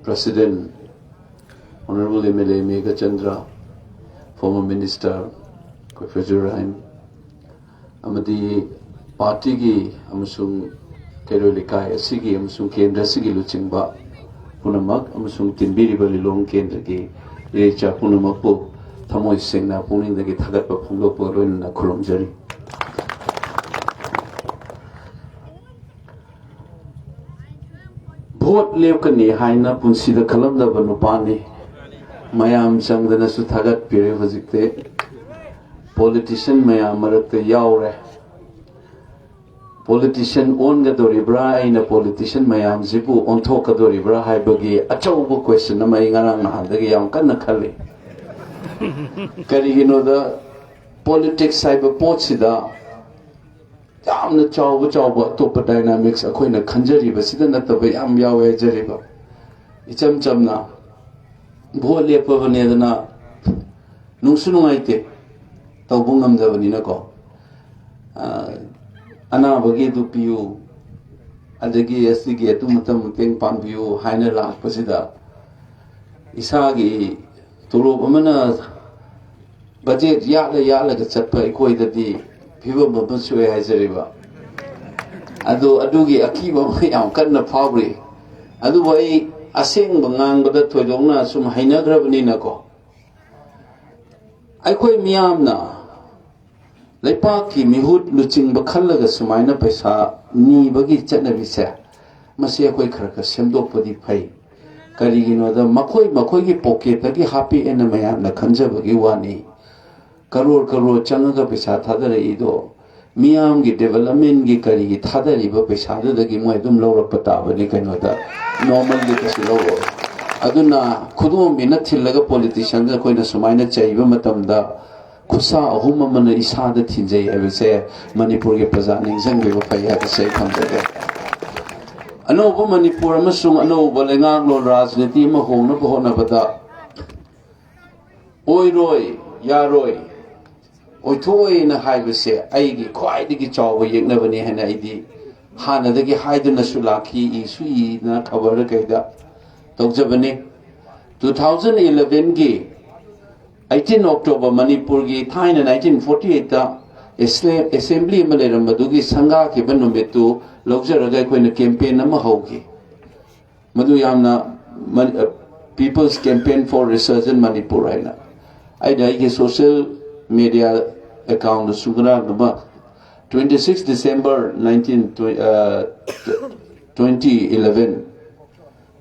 president honorable MLA Megha Chandra former minister koi Fajur Rahim amadi party gi amasung kerolikai asigi amasung kendra sigi luchingba punamak amasung tinbiriba lilong kendra gi recha punamak po thamoi sengna puning dagi thagatpa phunglo roina khulomjari vote levkani haina punsida khalamdaba nupani mayam changdana su thagat pire hojikte politician mayam marakte yaure politician on gadoribra aina politician mayam zibu on thokadoribra haibagi achaubu question amai ngarang nahandagi yam kanna khali karigino da politics cyber potsida yamna chawba topa dynamics akoina khanjariba sida nataba yam yawe jariba icham chamna bhole pavane dana nungsu nungaite tawbungam dabani na ko ana bagi du piu adagi asigi atumatam teng panbiu haina la pasida isagi turu amana budget yala ga chatpa ikoi dadi phiba mabsue haizariba adugi akiba yam kanna phawri adu bai aseng bangang bada thoidongna sum hainagrabni na ko aikoi miyamna leipa ki mihut luching bakhallaga sumaina paisa ni bagi chatna bise masi akoi khara semdokpadi phai karigino da makoi gi pocket gi happy en maya na khanjabagi wani karor changa paisa thadare ido miyam gi development gi karigi thadari ba paisa da gi moi dum lawra pata bani kaino da normal gi kasi lawo aduna khudum mina thillaga politician ga koina sumaina chaiba matamda kusa ahum mana isada thinjai abise manipur ge praja ningjang be phai ha se khamjage anoba manipur amasung anoba lengang lo rajniti ma hongna bhona bada oiroi yaroi oithoi na haibase aigi khwaidigi chawba yeknabani hana idi hana dagi haiduna sulaki isui na khabar kaida tokjabani 2011 gi 18 October Manipur gi thaina 1948 ta assembly malaram madugi sangha ki banumetu lojaraga koina campaign ama hogi madu yamna people's campaign for research in Manipur aina ai dai ge social media account sugra gaba 26 December 2011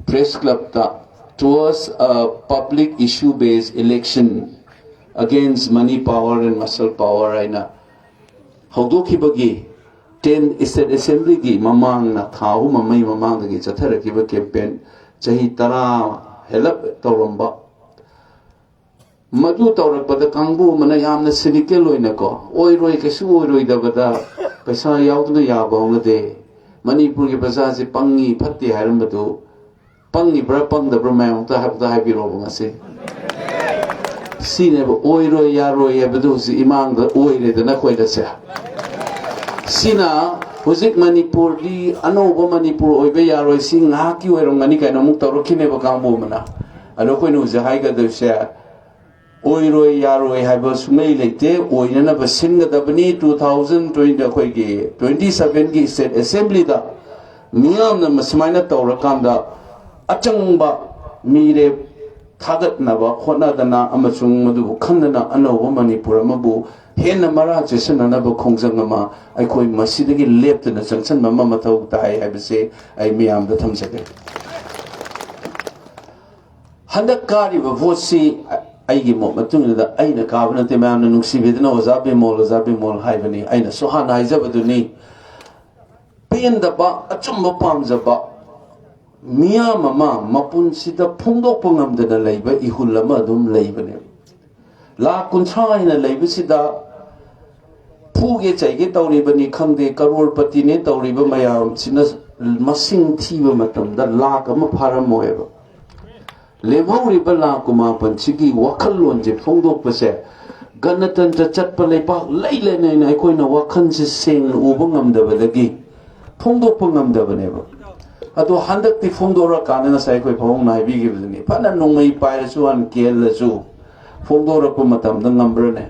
press club ta towards a public issue-based election against money power and muscle power aina haudokhibagi 10 state assembly gi mamang na thau mamai mamang dagi chatharakiba campaign chahi tara help tawramba madu tawrakpada kangbu mana yamna cynical loina ko oiroi kesu oiroi dabada paisa yaudna yaba ngade manipur gi baza se pangi phatti hairambadu pangi bra pang da brama ta habda habiro ngase sine bo oiroi yaroi abadu si imang da oire da na khoida se sina hojik manipur di anoba manipur oibe yaroi sing ha ki oirong ani kaina muk tawrokine ba kangbu mana ado koinu je haiga da se oiroi yaroi haiba sumei leite oinana ba singa da bani 2020 khoi gi 27 gi state assembly da miyam na masmaina tawrakanda achangba mire thagat na ba khona dana amachung madu khandana anoba manipur amabu henna mara jesana na ba khongjang ma ai khoi masidagi leptana changchan mama mathau tai habise ai miyam da thamjage handak kari ba vosi aigi mo matung da aina kabana te ma na nungsi bedna ozabe mol haibani aina sohan haizabaduni pen da ba achumba pamjaba miya mama mapun sida phungdok pangam da leiba ihulama dum leibane la kuncha ina leiba sida phuge chaige tawribani khangde karorpati ne tawriba mayam sina masing thiba matam da lak ama pharamoeba lemhauriba la kuma panchigi wakhallon je phongdok pase ganatantra chatpa leipak leile nei nei koina wakhan se seng ubangam da badagi phongdok pangam da baneba ado handak ti phongdora kanana sai koi phong nai bi gi bani phana nongmai pai su an kel la su phongdora ko matam da ngambre ne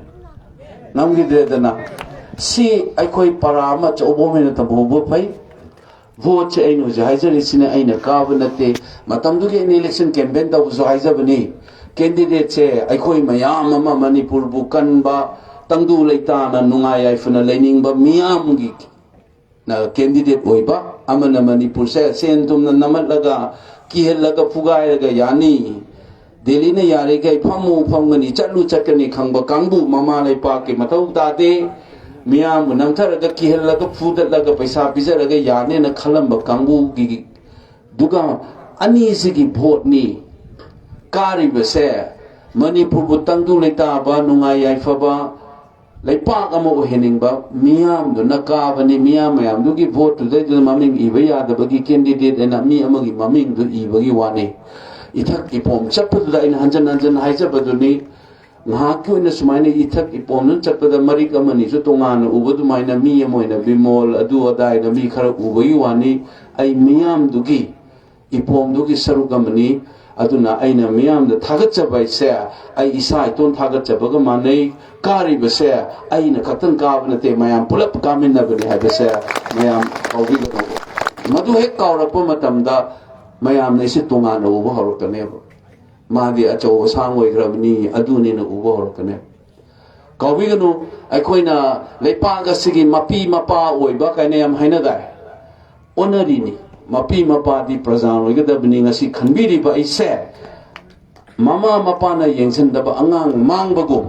namgi de dana si ai koi parama chobo me na tabo pai vote che ainu je haizari sine aina kabanate matamdu ge election campaign da uzo haizabani candidate che ai koi mayam ama manipur bukan ba tangdu leita na nungai ai funa lening ba miyam gi na candidate oiba amana manipur se sentum na namatlaga kihelaga fugai ga yani delhi na yare ga phamu phamgani chatlu chatkani khangba kangbu mama lai pa ke mathau ta de miyam namtharaga kihelaga fudatlaga paisa bizaraga yani na khalamba kangbu gi duga ani sigi vote ni kari bese manipur butangdu leita ba nungai ai faba leipak ama oheningba miyam do nakabani miyam mayam do gi vote de maming ibaya da bagi candidate ena mi amagi maming do ibagi wane ithak ipom chapad da in hanjan haijabaduni ngahakyo na sumaina ithak ipom nun chapada marik amani so tongan ubadu maina mi amoina bimol adu adai da mi khara ubagi wani ai miyam do gi ipom do gi sarugamani aduna aina miyam da thagachaba se ai isai ton thagachabaga manai kari bese aina khatan kabna te mayam pulap kamin na bani ha bese mayam awbi ga madu hek kawrapa matamda mayam ne se tonga na ubo horokane madi acho sangoi grabni aduni na ubo horokane kawbi ga no aikoina leipaga sigi mapi mapa oiba kaine am haina dai onari ni mapi mapa di prajano ga dabni ngasi khanbiri ba ise mama mapa na yengsen daba angang mangbagum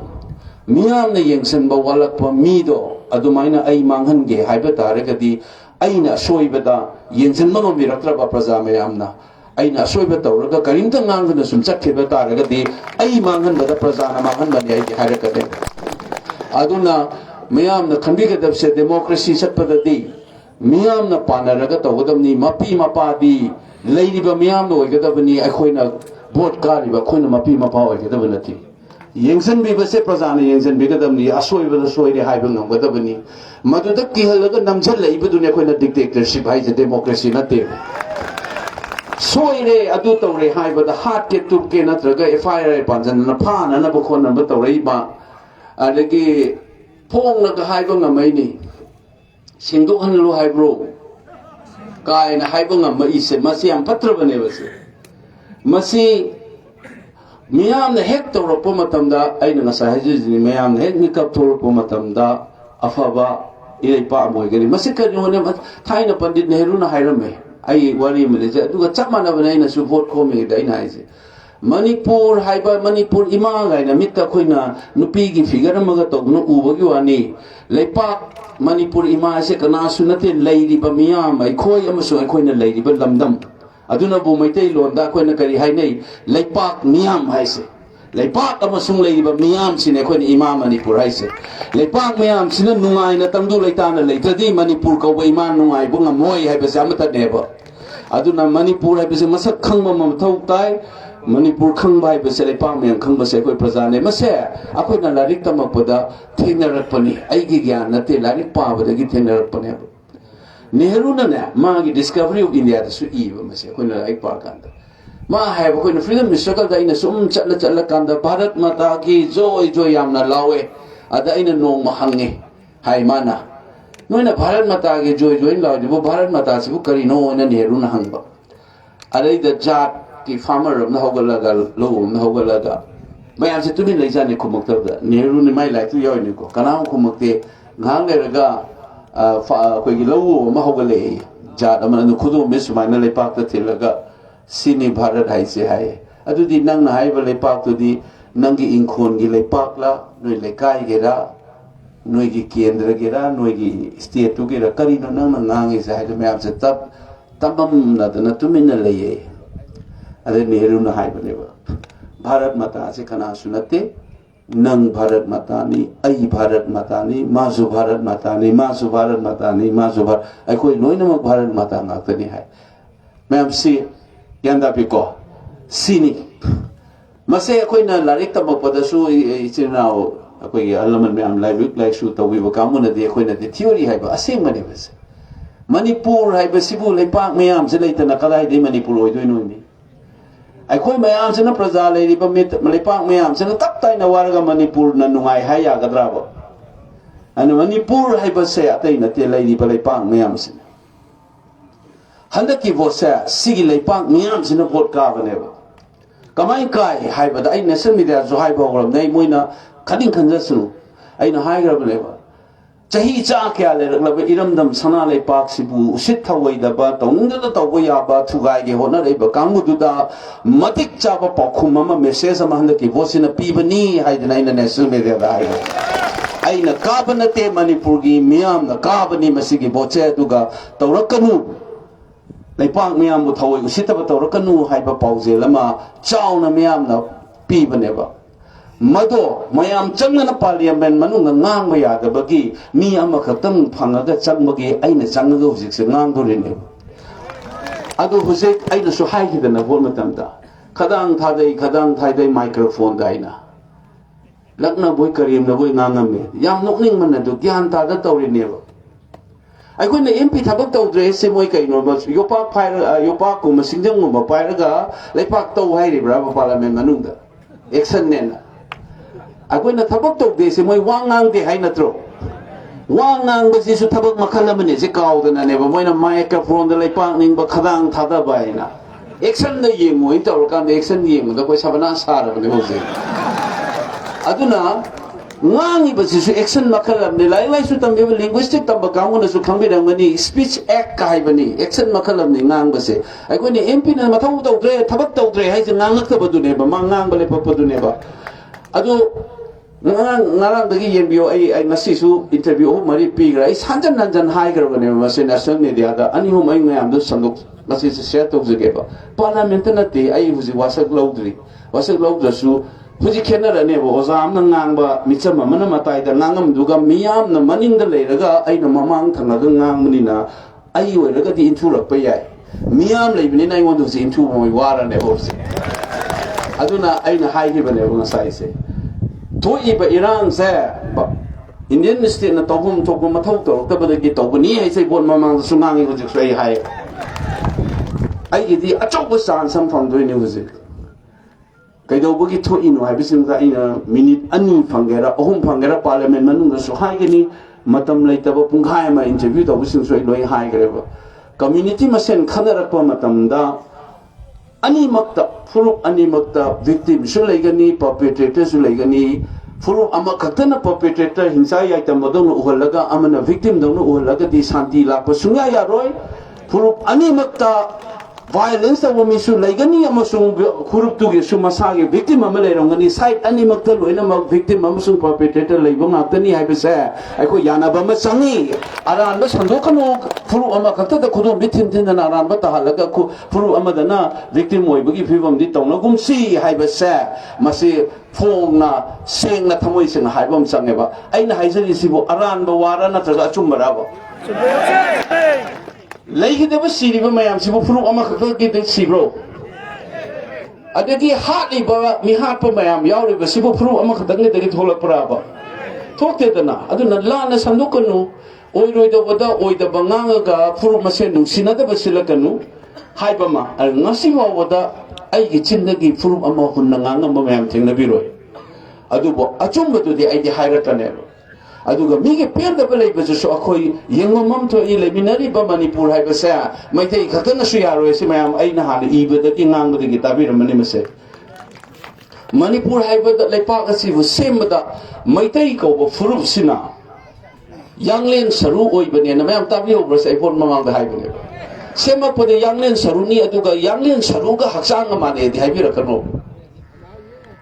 miyam na yengsen ba walakpa mido adumaina ai manghange haiba taragadi aina soibada yengsen mangom miraktraba praja mayamna aina soiba tawraga karimta ngangna sum chakheba taragadi ai manghan bada praja na manghan bani ai harakade aduna miyam na khanbiga dabse democracy satpadadi miyam na panaraga tawdamni mapi mapadi leiriba miyam no oigadabani akhoina vote kariba khoina mapi mapa oigadabani yengsan bi base prajana yengsan bi gadamni asoiba soire haiba ngamgadabani maduda kihalaga namjal leibaduni akhoina dictatorship haije democracy nate soire adu tawre haiba da hat ke tup ke natraga fir panjan na phana na bkhon na tawrei ba adagi phong na haiba ngamaini singduk hanlu haibro kaina haiba ngam ise masi am patrabane base masi miyam na hek tawrapa matamda aina ngasa hajini miyam na hek nikap tawrapa matamda afaba ilai pa amoy gani masi kani hone thaina pandit nehru na hairame ai wari mele je du ga chama na bana ina su vote ko me dai na ise Manipur haiba Manipur ima ga na mitta khoina nupi gi figure ma ga to nu u ba gi wani leipak Manipur ima se kana su na te leiri ba miya mai khoi ama so khoina leiri ba lamdam aduna bu mai te lon da khoina kari hai nei leipak miyam hai se leipak ama sung leiri ba miyam sine khoina ima Manipur hai se leipak miyam sine nungai na tamdu leita na leitadi Manipur ko ba ima nungai bu ngamoi hai ba samata ne ba aduna Manipur hai ba se masak khangba ma thau tai Manipur khangba hai ba se leipak miyam khangba se koi praja ne ma se akoi na larik tamak pada thengnarak pani ai gi gyan na te larik pa ba gi thengnarak pani Nehru na ne ma gi discovery of India da su I ba ma se koi na larik pa kan da ma hai ba koi na freedom struggle da ina sum chatla kan da Bharat Mata ki joy yam na lawe ada ina nong ma hange hai mana noina Bharat Mata ki joy lawe bo Bharat Mata si bu kari no na Nehru na hang ba adai da jat ki farmer na hogalaga lo na hogalaga mayam se tuni leisa ne khumuk da Nehru ni mai lai tu yoi ni ko kana khumuk te ngang le raga koi gi lo ma hogale jat amana nu khudu me sumai na le pak ta thilaga sini Bharat hai se hai adu di nang na hai ba le pak tu di nang gi inkhon gi le pak la noi le kai ge ra noi gi kendra ge ra noi gi state tu ge ra kari no nang na ngang ge sai me am se tab tamam na da na tumi na le ye ade Nehru na hai ba le ba Bharat Mata se kana sunate nang Bharat Mata ni ai Bharat Mata ni mazu Bharat Mata ni mazu Bharat Mata ni mazu Bharat ai koi noi na Bharat Mata ngak ta ni hai ma'am si yanda pi ko sini mase koi na larik ta mak pada su ichinaw koi alaman ma'am live like su ta wi ba kamu na de koi na de theory hai ba asem mane bas Manipur hai ba sibu leipak ma'am se leita na kadai de Manipur oi doi noi ni ai khoi mayam se na praja le ri ba mit leipak mayam se na tak tai na warga Manipur na nungai hai ya gadra ba an Manipur hai ba se atai na te lai ri ba leipak mayam se handa ki vote se sigi leipak mayam se na vote ka ba ne ba kamai kai hai ba da ai national media zo hai ba gram nei moina khaning khan ja su ai na hai gra ba ne ba chahi cha kya le rak la ba iramdam sana leipak sibu usit thawai da ba tong da ta bo ya ba thugai ge hona rei ba kamu du da matik cha ba pakhum ma message ma handa ki vote na pi ba ni hai da ina national media da hai ai na ka ba na te Manipur gi miyam na ka ba ni masigi vote du ga tawrakanu leipak miyam bu thawai usit ba tawrakanu hai ba pause lama chaw na miyam na pi ba ne ba Mado mayam changna parliament manunga ngang maya da bagi mi ama khatam phangaga changbagi aina changaga hujik se ngang do rene adu hujik aina so hai ki da na bol matam da khadang thadai microphone da aina lakna boy karim na boy ngangam me yam nokning man na do gyan ta da tawri ne ba ai ko na MP thabak taw dre se moi kai no ba yopa phai yopa ko masingjang mo ba pai raga leipak taw hai ri bra ba parliament manung da action ne na Aku na tabak tok de se moi wangang de hai natro wangang ba si su tabak makhala mane se kaw da na ne ba moi na microphone de leipak ning ba khadang thada ba ina action de yeng moi taw kan action yeng da koi sabana sar ba ne ho se aduna ngangi ba si su action makhala ne lai su tam be linguistic tam ba kaw na su khang be dang mani speech act kai ba ni action makhala ne ngang ba se ai ko ni MP na mathau taw dre tabak taw dre hai se ngang ta ba du ne ba mangang ba le pa du ne ba adu ngarang dagi yen bio ai ngasi su interview mari pi gra ai sanjan nanjan hai gra bane ma se national media da ani ho mai ngam do sanduk ngasi se share to jege ba parliament na te ai huji wasak laudri su huji khena ra ne bo ozam na ngang ba micham ma na matai da ngangam du ga miyam na maning da le raga ai na mamang thanga ga ngang mani na ai oi raga di inthu rak pa yai miyam le bini nai won do se inthu mo wara ne bo se aduna ai na hai ki bane bo sai se to iba Iran se Indian state na tawum mathau to ta bada gi tawni hai sei bon mamang sungang ko jik sei hai ai idi achok san sam from doing music kai do bugi to inu hai bisim da ina minute ani phangera ahum phangera parliament manung da su hai gani matam leita ba pungkhai ma interview to bisim soi loi hai gre ba community masen khanarak pa matam da ani makta furup ani makta victim su legani perpetrator su legani furup ama khatana perpetrator hinsa ya ta modong uhalaga amana victim dong uhalaga di santi la pa sunga ya roi furup ani makta violence of misu laigani amasung furup tu ge sumasa ge victim amale rongani side ani makta loina mak victim amasung perpetrator laibang atani haibasa aiko yana ba ma sangi aran ba sandokano furup ama kakta da khudom bitin tin na aran ba tahalaga ku furup amadana victim oibagi phibam di tongna gumsi haibasa masi phong na seng na thamoi seng haibam sangeba aina haisari sibo aran ba wara na traga chumbara ba leihidaba siriba mayam sibu furup ama kakta sibro adagi hatliba mi hatpa mayam yauriba sibu furup ama kakta dagi tholakpara ba thokte dana aduna lana sandukanu oiroidabada oidaba ngangaga furup mase nungsinadaba silakanu haibama ngasi wawada aigi chindagi furup ama hunna ngangamba mayam thengnabiroi adubo achumbadudi aidi hairatane aduga mige pendaba leibasu akhoi yengomam to ileminari ba manipur haibasa maithei khakana su yaroi se mayam aina han ibada ki ngangbadagi tabiramani mase manipur haibada leipak asibu semada maithei ko furup sina yanglen saru oibane na mayam tabiyo bras iphone mamang da haibane sema pode yanglen saru ni aduga yanglen saru ga haksang amane di haibirakano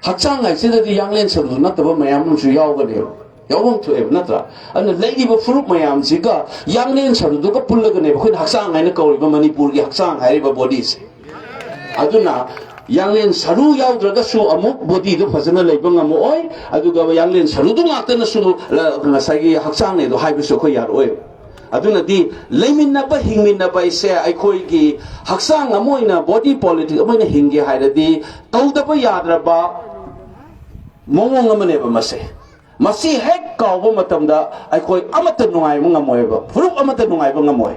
haksang haisida di yanglen saru nataba mayam nu su yawgane yawang to ev natra ana lady ba furup mayam siga yanglen saru duga pullagane ba khoi haksang haina kauriba manipur gi haksang hairiba bodies aduna yanglen saru yawdraga su amuk body do phajana leiba ngamo oi aduga yanglen saru du ngakta na su ngasagi haksang ne do haibu su khoi yar oi aduna di leiminna ba hingminna ba ise ai khoi gi haksang amoina body politics amoina hingi hairadi tawdaba yadraba mongong amane ba mase masi hek kawo matamda ai koi amata nungai mo ngamoy ba furup amata nungai ba ngamoy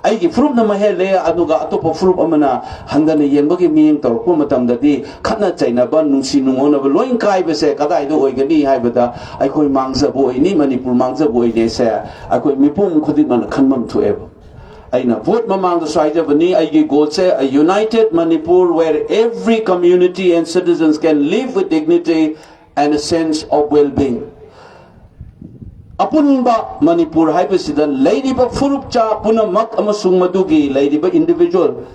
ai gi furup na mahele aduga atopo furup amana handane yenbagi miyeng tor ko matamda di khana chaina ba nungsi nungona ba loin kai ba se kadai do oigani haibada ai koi mangza bo ini manipur mangza bo ine se ai koi mipum khudik man khanmam thu eb aina vote mamang da swaija bani ai gi goal se a united manipur where every community and citizens can live with dignity and a sense of well-being apunba manipur haibasida leiriba furupcha punamak amasung madugi leiriba individual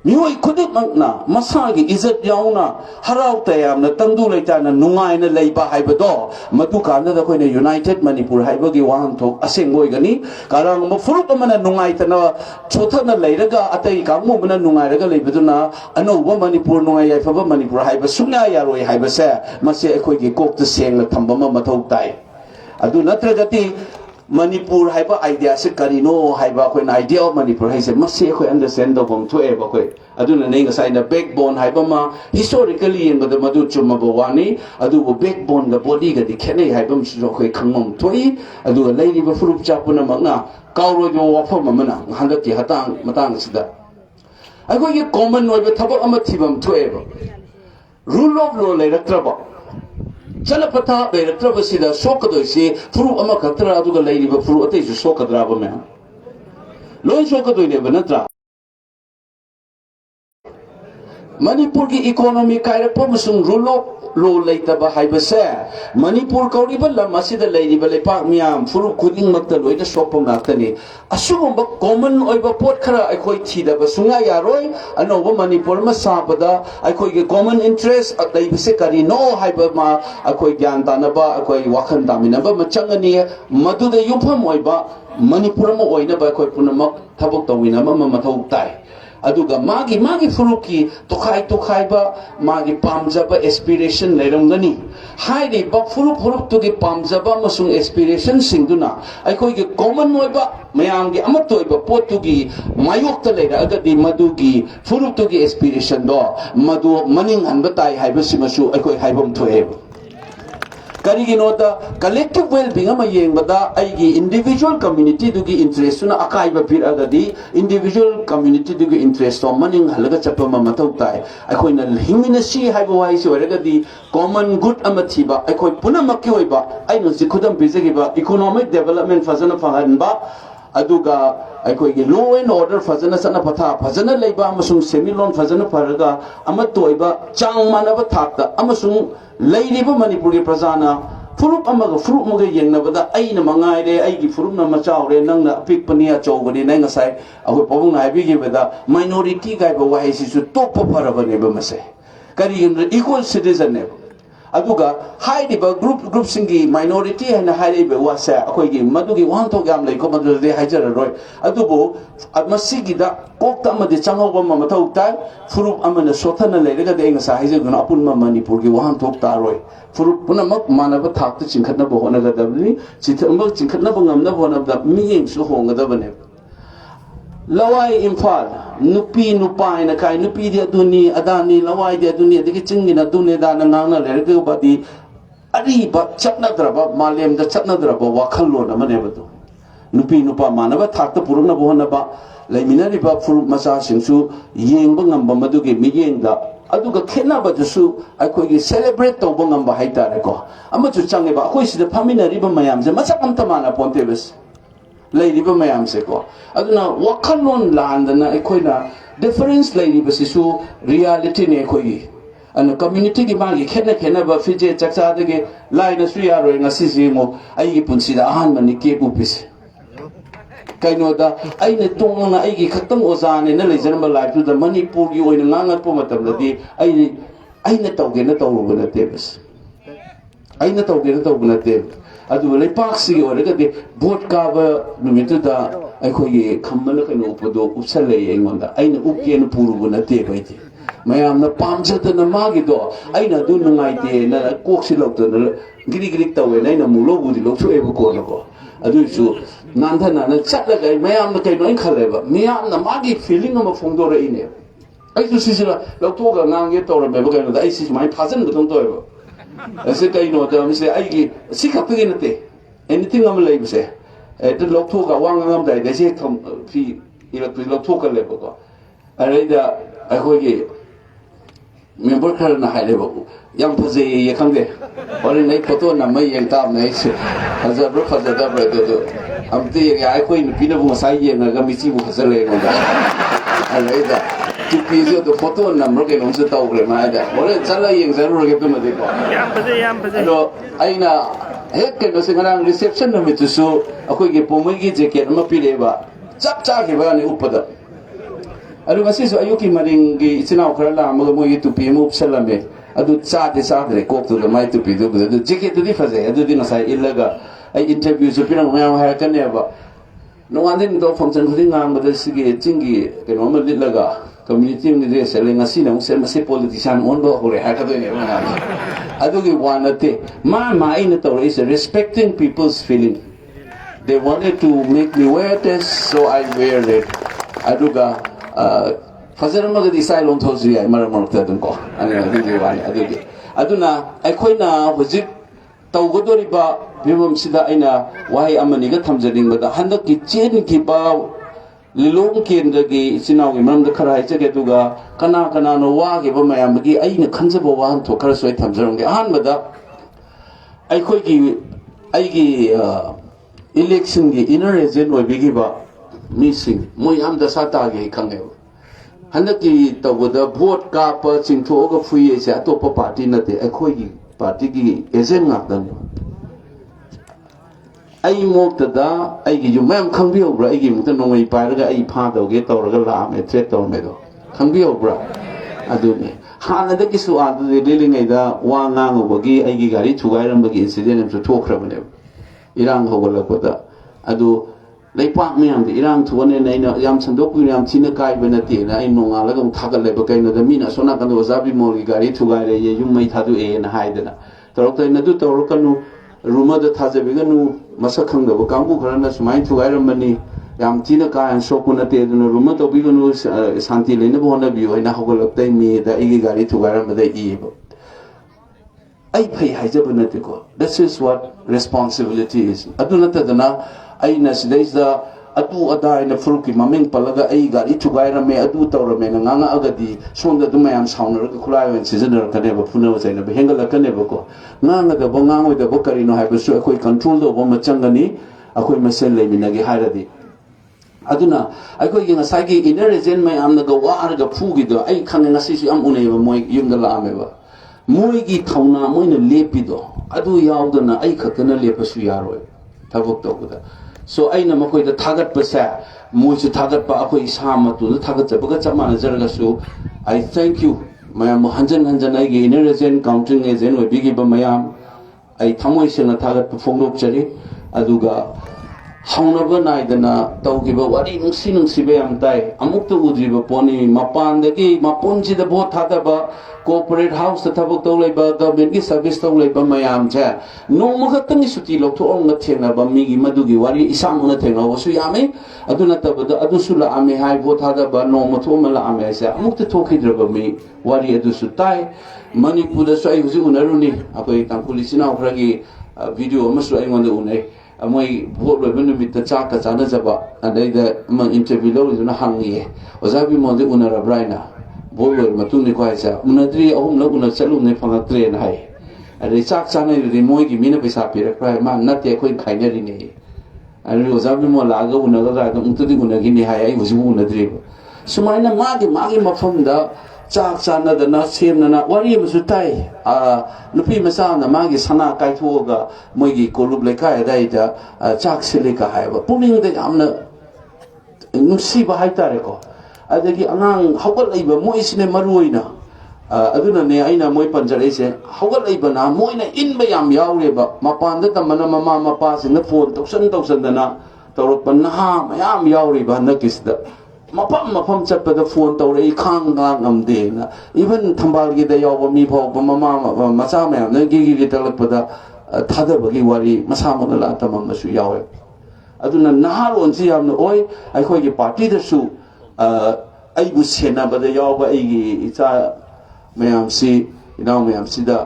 mioi khudik makna masagi izat yauna harau tayamna tangdu leitana nungaina leiba haibado madu kana da koina united manipur haibagi wahang thok asengoi gani karang mo furup amana nungaitana chothana leiraga atai kangmo bana nungairaga leibaduna anoba manipur nungai yaifaba manipur haiba sungna yaroi haibase mase ekoi gi kokta sengna thambama mathau tai adu natragati manipur haiba idea se karino haiba ko na idea of manipur haise mase ko understand do bom to eba ko adu na nei ngasai na backbone haiba ma historically in the madu chuma bawani adu bo backbone ga body ga dikhene haiba su ko khangmam toi adu leiri ba furup chapuna magna kauro jo wafam amana handati hatang matang sida ai ko ye common no be thabak ama thibam to eba rule of law leiraktraba चल पता बेरत्रबसिदा सोकदोइसे फुरु अमा खतरा अदुगा लेरिबा फुरु अतैसु सोकद्राबा मे लोइ सोकदोइने बनत्रा मणिपुर की इकोनॉमी कायरप मसुंग रूल ऑफ लॉ लेतबा हाइबसे मणिपुर कौरिबा लम असिदा लेरिबा लेपाक मियाम फुरु खुदिंग मक्ता लोइदा सोपम नाक्तनी असुगुंबा कॉमन ओइबा पोट खरा अखोइ थिदबा सुंगा यारोइ अनोबा मणिपुर मा साबदा अखोइ के कॉमन इंटरेस्ट लेबसे करी नो हाइबा मा अखोइ ज्ञान तानबा अखोइ वाखन तामिनबा मचंगनी मदुदा युफम ओइबा मणिपुर मा ओइनबा अखोइ पुनमक थबक तविनबा मथौ ताइ aduga magi furuki tokhai ba magi pamjaba aspiration leirongani hairi ba furup to ge pamjaba masung aspiration singduna aikoi ge common noiba mayam ge amatoi ba potu gi mayok ta leira agadi madu gi furup to ge aspiration do madu maning hanba tai haiba simasu aikoi haibam thoe kariginoda collective well-being ama yengbada aigi individual community dugi interest na akai ba pir agadi individual community dugi interest to maning halaga chappa ma mathau tai akhoi na hingmina si haiba wai si waragadi common good ama thiba akhoi punamak ki hoiba aino si khudam bizagi ba economic development fazana fahan ba aduga akhoi ge law and order fazana sana patha fazana leiba amasung semi loan fazana faraga ama toiba chang manaba thakta amasung leiriba manipur ge prajana furup amaga yengnabada aina mangaire aigi furupna machaure nangna apikpani achobani nai ngasai akoi pabung na haibigi beda minority kai ba wahai sisu topa parabane ba mase kari equal citizen ne aduga hairiba group singi minority hana hairiba wasa akoi gi madugi wan to gam lai ko madu de hajara roi adubo masigi da kokta amade changoba mamathau tai furup amana sothana leiraga de ngasa haijaguna apun manipur gi wan to ta roi furup punamak manaba thakta chingkhatnaba honagadabni chithambak chingkhatnaba ngamnaba honabda miyeng su hongadabane lawai imphal nupi nupa ina kai nupi dia duni adani lawai dia duni adiki chingina duni da nangna lerga badi ari ba chatna draba malem da chatna draba wakhalo na mane badu nupi nupa manaba thakta puruna bohonaba laiminari ba furup masa singsu yengba ngamba maduge miyeng da aduga khenaba dusu akhoi celebrate tawba ngamba haitare ko amachu change ba akhoi sida faminari ba mayam je masak amta mana ponte bes leiriba mayam se ko aduna wakalon landana akhoi difference leiriba sisu reality ne akhoi an community gi magi khena ba fije chakcha dege laina su ya roi ngasi si mo ai punsi da han mani ke pu pis kaino da aine tongna aigi khatam ozane na leijanba life da manipur gi oina nganga po matam da di aine tawge na tawru na tebes aine tawge na tawru na teb adu le paksi ore ga de vote ka ba numitu da ai khoi khammala kaino upodo upsale engonda aine upke na puru na te bai ti mayam na pamjata na magi do aina du nungai te na koksi lok to na giri tawe na ina mulo budi lok so ebo ko ko adu su nandana na chatla gai mayam na kai noi khaleba mayam na magi feeling ma phongdo ra ine ai su sisila lok to ga ngang ye to ra be ba kai no ai sis mai phajan ga tong to ebo ase kai no da mise ai gi sikap ge na te anything am lai mise te lok to ga wang ngam dai de se thom fi ila tu lok to ka le ba ko ai da ai ko gi member khar na haile ba yang phaje ye khang de ore nei photo na mai yang tam nei hajar ro phaja da ba do amte ye ai khoi ni pina bu sai ye na ga mi chi bu khasale ngo da ai da tu pi zo do photo na mro ke nom se tau gre ma da ore chala yeng za ro ke tu ma de ko yam phaje lo ai na hek ke no se ngang reception na mi tu su akoi ge pomoi gi jacket ma pi le ba chap cha ke ba ni upada adu ngasi so ayuki maringi ichina khara la ma mo yi tu pi mu psalame adu cha de kok tu mai tu pi du du jike tu di faze adu di nasai ilaga ai interview so pinang ma ha kan ne ba no andin do function khuding ngam ba sige chingi ke no ma lilaga community ni de sele ngasi na se ma se politician on do hore ha ka do ne ma adu gi wanate ma ina to is respecting people's feeling. They wanted to make me wear this, so I wear it. Aduga fazer ma gadi sai long thosi ai mar mar ta dun ko ani adi wani adi aduna ai khoina hojik tawgodori ba bimam sida aina wahai amani ga thamjading ba da handak ki chen ki ba lilong kendra gi sinau gi mam da khara ai chege duga kana no wa gi ba mayam gi aina khanja ba wa to khara soi thamjarong gi han ba da ai khoi gi election gi inner agent oi bi gi ba missing moi am da sata ge khange hanaki tawda vote ka pa chingtho ga fui se atopa party na te akhoi gi party gi agent ngak dan ai mok ta da ai gi yumam khangbi obra ai gi mta nongai pa ra ai pha daw ge taw ra la me threat taw me do khangbi obra adu ne hana da ki su adu de le ngai da wa nga ngo gi ai gi gari thugai ram gi incident am su thokra bane irang hogala ko da adu leipak me am de irang thuane nei na yam chandok ku yam thina kai bana te na ai nonga la gam thagal le ba kai na da mina sona kan do zabi mol gi gari thugai re ye yum mai thadu e na haidana torok tai na du torok kanu ruma da thaje be ganu masak khang da ba kambu kharana sumai thugai ram mani yam thina kai an sokuna te du ruma to bi ganu santi le na bo na bi oi na hogol tai mi da i gi gari thugai ram da I ba ai phai haija bana te ko this is what responsibility is aduna ta dana aina sidaisa atu ada ina furuki mameng palaga ai gari thugai rame adu tawrame na nganga agadi sonda du mayam saunar ka khulai wen seasoner ka ne ba phuna wa zaina ba hengala ka ne ba ko nganga da bongang oi da bokari no hai ba su akoi control do ba machangani akoi masel le minagi hairadi aduna akoi gi ngasai gi inner agent mai amna ga wa ar ga phugi do ai khang ngasi su am unai ba moi yum da la ame ba मोईगी थौना मोइना लेपिदो अदु यावदना आई खतना लेपसु यारोय थबक तौबदा सो आइना मखोइदा थागत पसा मोइसु थागत पा अखोइ इसा मतु थागत जबगा चमाना जरगसु आई थैंक यू मयाम हंजन हंजन आइगे इनर एजेंट काउंटिंग एजेंट ओबिगी ब मयाम आई थमोइ सेना थागत फोंगलोक चरी अदुगा हाउनबा नाइदना तौगिबा वारी नुसी नुसीबे याम ताई अमुक तो उद्रिबा पोनी मपानदगी मपुनजिदा भोट थादबा कोऑपरेट हाउस थबक तौलेबा गवर्नमेंट की सर्विस तौलेबा मयाम छे नोमखतंगी सुटी लोथोंग थेंगनाबा मिगी मदुगी वारी इसामुना थेंगनाबसु यामे अदुना तबदा अदुसु लामे हाय भोट थादबा नोमथोमा लामे से अमुक थोखिद्रबा मी वारी अदुसु ताई मणिपुर दसु आई हुजि उनरुनी अखोइ तांकुलिसिना खरगी वीडियो अमसु आइंगोंद उनै मोई भोट लोइब नुमित चाक चानजबा अदैदा म इंटरव्यू लौरिदुना हंगिए ओजाबी मोदे उनरब्राइना भोट लोइब मतुंग निखवाइसा उनद्री अहुम लग उन चलुने फंगत्रे न हाय अदै चाक चानैदि मोइगी मिना पैसा पिरक्राय मा नते अखोइ खाइनरिने अदै ओजाबी मो लागा उनगरा उंतदि उनगिनि हाय आई हुजि उनद्री सुमाइना मागी मफमदा चाक चानदना सेमना वारी मसु ताई नुपी मसाना मागी सना काइथोगा मोइगी कोलुब लेखाय दाइदा चाक सिलिका हायबा पुमिंगदे यामना नुसीबा हाइतारेको अदगी अंगांग हौगत लैबा मोइसिने मरुइना अदुना ने आइना मोइ पंजरेसे हौगत लैबना मोइना इनबा याम यावरेबा मपानदा तमना ममा मपासिंग फोन तौसनदना तौरप नहा मयाम यावरेबा नकिसदा मफम चटपद फोन तौरे खांगदेना इवन थंबालगी मी फाव ममा मचा मैम गिगी तलपद थादबगी वारी मसा मगला तममसु यावे अदुना नहारोनसि यामन ओय अखोइगी पार्टी दसु आइबु सेनाबद यावबा आइगी इचा मैमसी इनाव मैमसिदा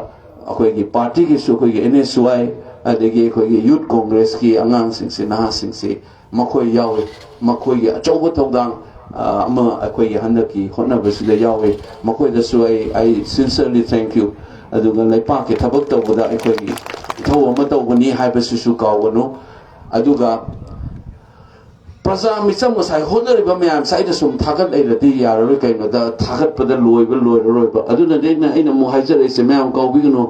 अखोइगी पार्टी की सु अखोइगी एनएसवाई अदगी अखोइगी यूथ कांग्रेस की अंगांग सिंगसे नहा सिंगसे मखोइ यावे मखोइगी अचौब तौदांग अखोई हंदकी होनबसुदा यावे मखोइदसु आई सिंसियरली थैंक यू अदुगा लेपा के थबक तौबदा अखोई इथौ अमा तौबनी हाइबसुसु कावनो अदुगा प्रजा मिचम मसाई होनरिबा मयाम साइदा सुम थागत लेरदि याररो कैनोदा थागत पदा लोइबा अदुना देना आइना मो हाइजरेसे मयाम कावबिगनो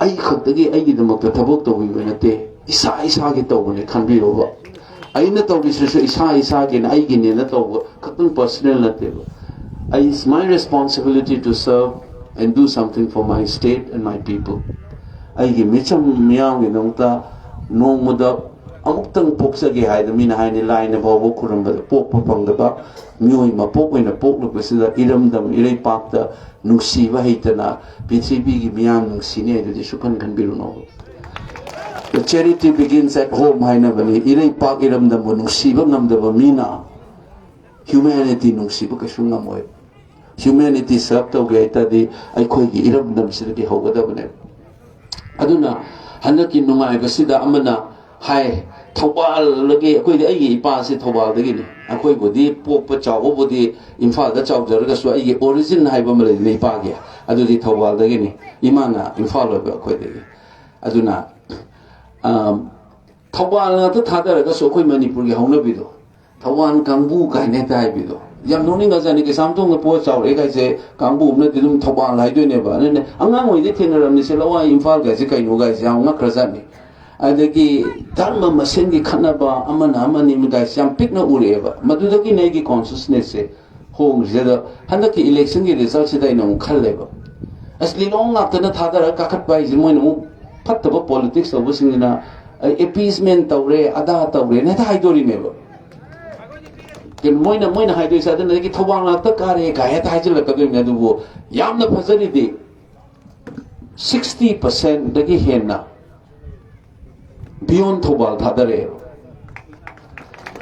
आई खक्तगी आइगी दमक थबक तौबिबे नते इसा इसागी तौबने खनबिरोबा aina tawbisu isa gen aigine na taw katun personal na tebo it's my responsibility to serve and do something for my state and my people aigi micham miyang nongta nongmuda amuktang poksage haida mina haini line bawo kuramba pok pangda mioi ma pok oina pok lupasida iramdam irei pakta nungsiba heitana ptb gi miyang nungsine edi sukan kanbiruno The charity begins at home. Haina bani irai pagiram da nungsiba ngamda mina humanity nungsiba kasunga moy humanity serve to gaita di ai khoi gi iram dam sirdi hogada bane aduna hanaki nungai basida amana hai thawal lagi akoi di ai ipa se thawal dagi ni akoi bodi pop chawo bodi imphal da chaw jar ga su ai origin hai ba male le pa ge adu di thawal dagi ni imana imphal lo ba akoi dagi aduna thawal na to thadar ga so khoi manipur gi hauna bido thawal kambu kai ne tai bido yam noni ga jani ke samtung po chaw e ga se kambu na dum thawal lai do ne ba ne angang oi de thenaram ni se lawa imphal ga se kai no ga se ang khrazan ni adagi dharma masen gi khana ba amana amani mi ga sam pik na ure ba madu da gi nei gi consciousness se hong je da handa ki election gi result se dai no khal le ba asli long na ta na thadar ka khat bai ji moi no fattaba politics of singina appeasement tawre ada tawre ne ta haidori ne ba ke moina haidoi sa da ki thawang la ta kare ga ya ta haijil ka do ne du yamna phajari di 60% dagi henna beyond thobal thadare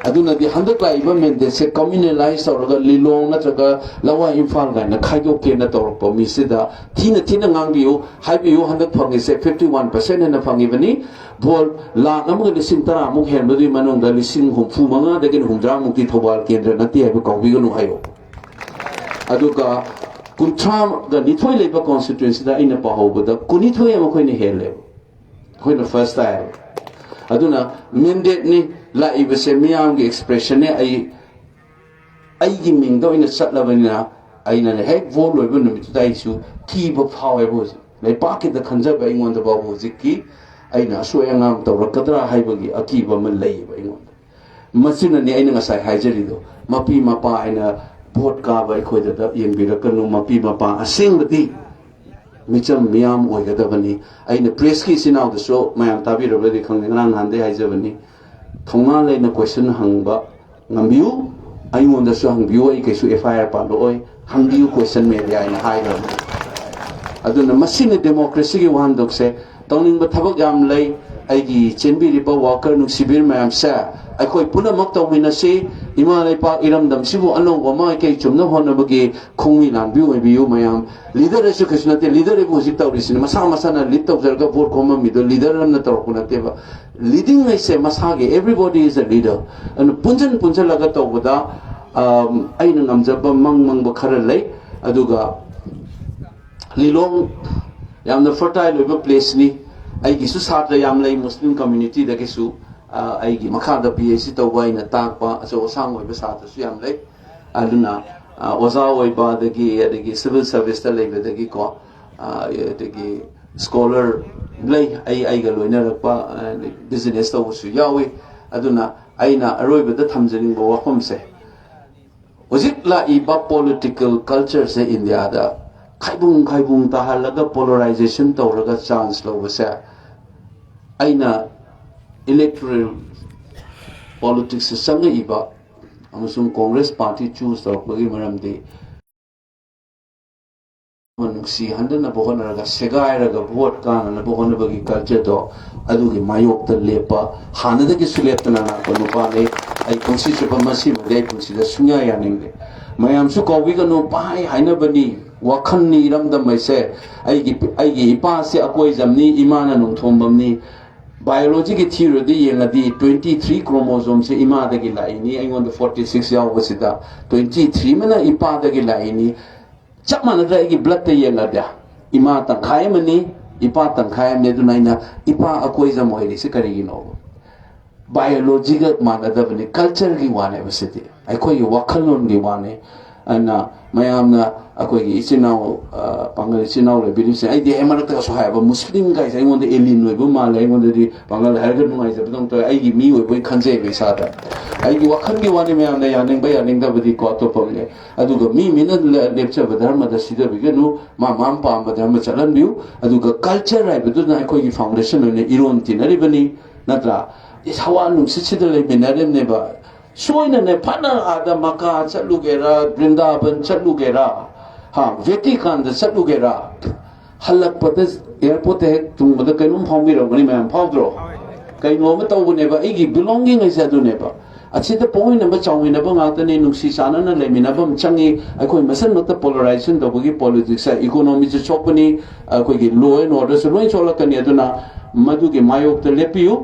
aduna di handak lai ba men de se communalize or lilong na traga lawa imphal ga na khaido ke na tor po mi sida thina ngang biu hai biu handak phangi se 51% na phangi bani bol la nam ga lisin tara mu hen bodi manong da lisin hum fu manga de gen hum dra mu ti thobal kendra na ti ha ko bi ga nu hayo aduga kuntham ga ni thoi leba constituency da ina pa ho da kuni thoi ma khoi ni hele khoi na first time aduna mandate ni la ibase miyam gi expression ne ai gi ming do ina chat la bani na ai na he vol lo bu nu mi tai su ki bo power bo ꯂꯩꯄꯥꯛꯀꯤꯗ ꯈꯟꯖꯕ ꯑꯩꯉꯣꯟꯗ ꯐꯥꯎꯕ ꯍꯧꯖꯤꯛꯀꯤ ꯑꯩꯅ ꯑꯁꯣꯏ ꯑꯉꯥꯝ ꯇꯧꯔꯛꯀꯗ꯭ꯔꯥ ꯍꯥꯏꯕꯒꯤ ꯑꯀꯤꯕ ꯑꯃ ꯂꯩꯌꯦꯕ ꯑꯩꯉꯣꯟꯗ ꯃꯁꯤꯅꯅꯤ ꯑꯩꯅ ꯉꯁꯥꯏ ꯍꯥꯏꯖꯔꯤꯗꯣ ꯃꯄꯤ ꯃꯄꯥ ꯑꯩꯅ ꯚꯣꯠ ꯀꯥꯕ ꯑꯩꯈꯣꯏꯗ ꯌꯦꯡꯕꯤꯔꯛꯀꯅꯨ ꯃꯄꯤ ꯃꯄꯥ ꯑꯁꯦꯡꯕꯗꯤ ꯃꯤꯆꯝ ꯃꯤꯌꯥꯝ ꯑꯣꯏꯒꯗꯕꯅꯤ ꯑꯩꯅ ꯄ꯭ꯔꯦꯁꯀꯤ ꯏꯆꯤꯟ ꯏꯅꯥꯎꯗꯁꯨ ꯃꯌꯥꯝ ꯇꯥꯕꯤꯔꯕꯗꯤ ꯈꯪꯗꯦ ꯉꯔꯥꯡ ꯅꯍꯥꯟꯗꯩ ꯍꯥꯏꯖꯕꯅꯤ ꯊꯧꯅꯥ ꯂꯩꯅ ꯀꯣꯏꯁꯟ ꯍꯪꯕ ꯉꯝꯕꯤꯌꯨ ꯑꯩꯉꯣꯟꯗꯁꯨ ꯍꯪꯕꯤꯌꯨ ꯑꯩ ꯀꯩꯁꯨ FIR ꯄꯥꯜꯂꯛꯑꯣꯏ ꯍꯪꯕꯤꯌꯨ ꯀꯣꯏꯁꯟ ꯃꯦꯗꯤꯌꯥ ꯑꯩꯅ ꯍꯥꯏꯈ꯭ꯔꯕꯅꯤ ꯑꯗꯨꯅ ꯃꯁꯤꯅ ꯗꯦꯃꯣꯀ꯭ꯔꯦꯁꯤꯒꯤ ꯋꯥꯍꯟꯊꯣꯛꯁꯦ ꯇꯧꯅꯤꯡꯕ ꯊꯕꯛ ꯌꯥꯝ ꯂꯩ ꯑꯩꯒꯤ ꯆꯦꯟꯕꯤꯔꯤꯕ ꯋꯥꯀꯔ ꯅꯨꯡꯁꯤꯕꯤꯔ ꯃꯌꯥꯝꯁꯦ ꯑꯩꯈꯣꯏ ꯄꯨꯝꯅꯃꯛ ꯇꯧꯃꯤꯟꯅꯁꯤ ꯏꯃꯥ ꯂꯩꯄꯥꯛ ꯏꯔꯝꯗꯝꯁꯤꯕꯨ ꯑꯅꯧꯕ ꯃꯥꯏꯀꯩ ꯆꯨꯝꯅꯕ ꯍꯣꯠꯅꯕꯒꯤ ꯈꯣꯡꯃꯤ ꯂꯥꯟꯕꯤ ꯑꯣꯏꯕꯤꯌꯨ ꯃꯌꯥꯝ ꯂꯤꯗꯔꯁꯨ ꯀꯩꯁꯨ ꯅꯠꯇꯦ ꯂꯤꯗꯔꯕꯨ ꯍꯧꯖꯤꯛ ꯇꯧꯔꯤꯁꯤꯅꯤ ꯃꯁꯥ ꯃꯁꯥꯅ ꯂꯤꯗ ꯇꯧꯖꯔꯒ ꯚꯣꯠ ꯈꯣꯝꯃꯝꯃꯤꯗꯣ ꯂꯤꯗꯔ ꯑꯃꯅ ꯇꯧꯔꯛꯄ ꯅꯠꯇꯦꯕ ꯂꯤꯗꯤꯡ ꯍꯥꯏꯁꯦ ꯃꯁꯥꯒꯤ everybody is a leader ꯑꯗꯨꯅ ꯄꯨꯟꯁꯤꯜꯂꯒ ꯇꯧꯕꯗ ꯑꯩꯅ ꯉꯝꯖꯕ ꯃꯪꯕ ꯈꯔ ꯂꯩ ꯑꯗꯨꯒ ꯂꯤꯂꯣꯡ ꯌꯥꯝꯅ ꯐꯔꯇꯥꯏꯜ ꯑꯣꯏꯕ ꯄ꯭ꯂꯦꯁꯅꯤ ꯑꯩꯒꯤꯁꯨ ꯁꯥꯇ꯭ꯔ ꯌꯥꯝ ꯂꯩ ꯃꯨꯁꯂꯤꯝ ꯀꯝꯃ꯭ꯌꯨꯅꯤꯇꯤꯗꯒꯤꯁꯨ ꯑꯩꯒꯤ ꯃꯈꯥꯗ PhD ꯇꯧꯕ ꯑꯩꯅ ꯇꯥꯛꯄ ꯑꯆꯧ ꯑꯁꯥꯡ ꯑꯣꯏꯕ ꯁꯥꯇ꯭ꯔꯁꯨ ꯌꯥꯝ ꯂꯩ ꯑꯗꯨꯅ ꯑꯣꯖꯥ ꯑꯣꯏꯕ ꯑꯗꯒꯤ ꯁꯤꯚꯤꯜ ꯁꯔꯚꯤꯁꯇ ꯂꯩꯕꯗꯒꯤꯀꯣ ꯑꯗꯒꯤ ꯁ꯭ꯀꯣꯂꯔ ꯂꯩ ꯑꯩꯒ ꯂꯣꯏꯅꯔꯛꯄ ꯕꯤꯖꯤꯅꯦꯁ ꯇꯧꯕꯁꯨ ꯌꯥꯎꯏ ꯑꯗꯨꯅ ꯑꯩꯅ ꯑꯔꯣꯏꯕꯗ ꯊꯝꯖꯅꯤꯡꯕ ꯋꯥꯐꯝꯁꯦ ꯍꯧꯖꯤꯛ ꯂꯥꯛꯏꯕ ꯄꯣꯂꯤꯇꯤꯀꯦꯜ ꯀꯜꯆꯔꯁꯦ ꯏꯟꯗꯤꯌꯥꯗ ꯈꯥꯏꯕꯨꯡ ꯇꯥꯍꯜꯂꯒ ꯄꯣꯂꯔꯥꯏꯖꯦꯁꯟ ꯇꯧꯔꯒ ꯆꯥꯟꯁ ꯂꯧꯕꯁꯦ ꯑꯩꯅ इलेक्टोरल पॉलिटिक्स चंगईबा अमसुंग कांग्रेस पार्टी चूज तौरपगी मरमदी मनुसी हंदन बहोनरगा सेगायरगा वोट कानन बहोनबगी कल्चर दो अदुगी मायोक्ता लेपा हानदगी सुलेपतना ना कोनुपाने आई पुंसी चुप मसी मगे पुंसी द सुnya यानिंगे मयामसु कौबिगनो पाई हाइनबनी वाखन्नी इरमदम मैसे आईगी इपा से अकोई जमनी इमाना नुथोंबमनी बायोलॉजी की थ्योरी येंगदी 23 क्रोमोसोम से इमा दगी लाइनी अइंगोन 46 यावबसिदा 23 मना इपा दगी लाइनी चप मानदा आईगी ब्लड ते येंगदा इमा तंखाय मनी इपा तंखाय ने दुनाइना इपा अकोई जम होइरिसे करिगिनो बायोलॉजी का मानदबनी कल्चर की वाने बसिदि अखोई वखलोन की वाने अना मयामना अखोई इचिनाव पांगल इचिनाव ले बिलिसे आइदि एमरक सो हायबा मुस्लिम गाइस अइंगोन एलिन होइबो माले अइंगोन दि पांगल हायरग नुंगाइ जबदों तो आइगी मी होइबो खनजे बेसादा आइगी वखन की वाने मयामना यानिंग बय यानिंग दबदि को अतोपले अदुगा मी मिना लेपचब धर्म द सिदा बिगनु माम पाम धर्म चलन बिउ अदुगा कल्चर राइबदु ना अखोई फाउंडेशन ने इरोन तिनरिबनी नत्रा इस हवा नुसिसिद लेमिनारेनेबा सोइनने फना आदा मका चलुगेरा वृंदावन चलुगेरा हाँ वेटिकन द चलुगेरा हलकपद एयरपोर्ट है तुंगबद कैनुम फाउमिरमनि मैम फाउद्रो कैनोम तौबनेबा एगी बिलोंगिंग इज अदुनेबा अचिद पोइनबा चाउमिनबा गातने नुसी चानना लेमिनबम चंगी अखोई मसन मत पोलराइजेशन दबगी पॉलिटिक्स इकोनॉमी से चोपनी अखोई लॉ एंड ऑर्डर से लोइन चोलकनी अदुना मदुगे मायोक त लेपियु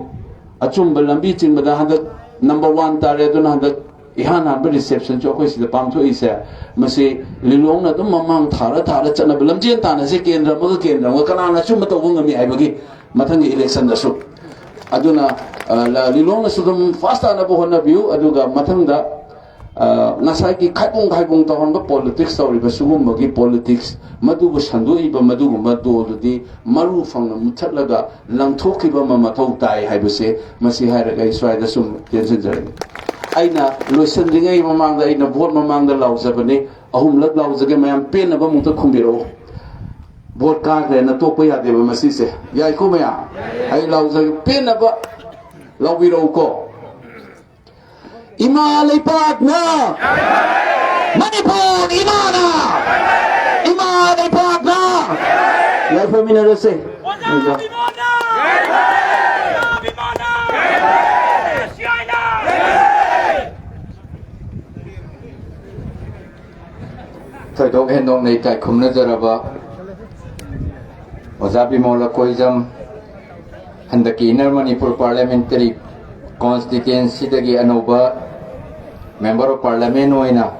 अचुंब लंबी चिंबदा हदक नंबर 1 तारे अदुना हदक इहान हाब रिसेप्शन जो अखोई सिदा पामथो इसे मसे लिलोंग न दम ममांग थारा चनब लमजेन ताना से केंद्र मग केंद्र मग कनाना चुम तौबो ngami आइबगी मथंगी इलेक्शन दसु अदुना लिलोंग सुदम फास्ट आना बहोना बिउ अदुगा मथंगदा ngasai ki khaibung tawon politics tawriba sugumagi politics madubu sanduiba madugu madoludi maru fangna muthatlaga langthokiba mamathau tai haibase masi hairaga iswaida sum tensinjare aina loisandringai mamangda aina vote mamangda laujabane ahum lak laujage mayam penaba mukta khumbiro vote ka na tokpa yadeba masi se yai ko maya ai laujage penaba laubiro ko Imalay Pagna Manipur Imana Imalay Pagna Life of Minarase Thôi dok hendong nei kai khumna jaraba Ozabi mola koizam handaki Inner Manipur Parliamentary Constituency dagi anoba Member of Parliament oina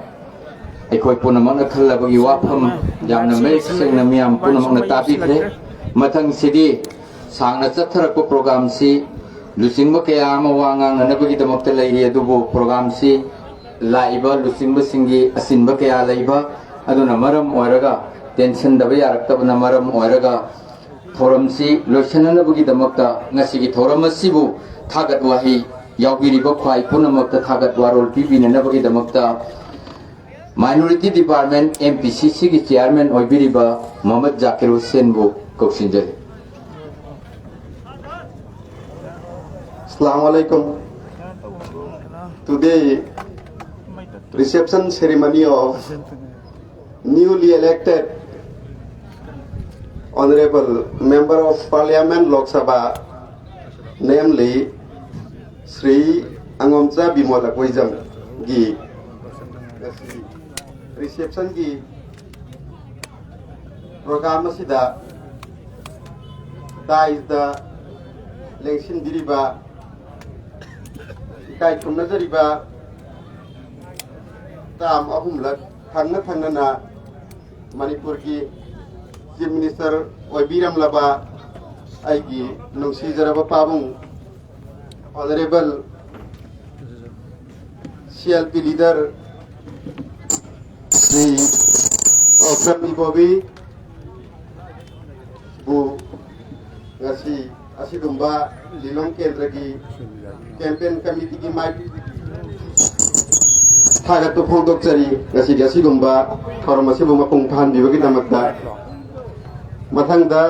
aikoi punamang khalabagi wafam yamna mai singna miyam punamang tabikre mathang sidi sangna chatharakpa program si lusingba kaya ama wangang nanabagi damakta lairi adubu program si laiba lusingba singi asinba kaya laiba aduna maram oiraga tension daba yaraktabana maram oiraga ꯊꯧꯔꯝꯁꯤ ꯂꯣꯏꯁꯤꯟꯅꯅꯕꯒꯤꯗꯃꯛꯇ ꯉꯁꯤꯒꯤ ꯊꯧꯔꯝ ꯑꯁꯤꯕꯨ ꯊꯥꯒꯠ ꯋꯥꯍꯩ ꯌꯥꯎꯕꯤꯔꯤꯕ ꯈ꯭ꯋꯥꯏ ꯄꯨꯝꯅꯃꯛꯇ ꯊꯥꯒꯠ ꯋꯥꯔꯣꯜ ꯄꯤꯕꯤꯅꯅꯕꯒꯤꯗꯃꯛꯇ माइनॉरिटी डिपार्टमेंट MPCC की चेयरमैन ओइबिरिबा मोहम्मद जाकिर हुसैन बु कौशिंजरी Assalamu alaikum. Today, reception ceremony of newly elected Honorable Member of Parliament Lok Sabha, namely Sri Angomcha Bimola Koijam gi reception gi program asida is the election diriba kai thumna jariba tam ahumlak thangna na Manipur ki Chief Minister Oibiram laba aigi nungsi jaraba pabung Honorable CLP leader Sri Okram Ibobi bu ngasi asigumba Lilong Kendra ki campaign committee ki mai thagat to phondok chari ngasi asigumba thoram asibu mapung than bibagi damakta mathangda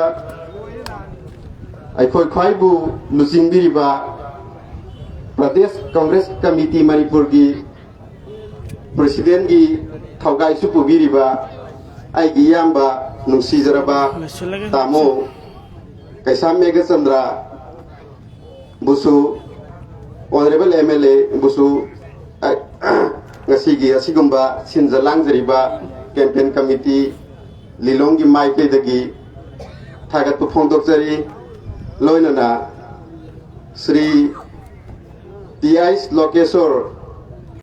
aikhoi khaibu lusingbiriba Pradesh Congress Committee Manipur ki President ki thaugai supu biriba ai gi yamba nungsi jaraba tamo kaisam mega chandra busu honorable MLA busu ngasi gi asigumba sinjalang jariba campaign committee Lilong gi mai pe dagi thagat pu phondok jari loinana Sri T.I. Lokeswar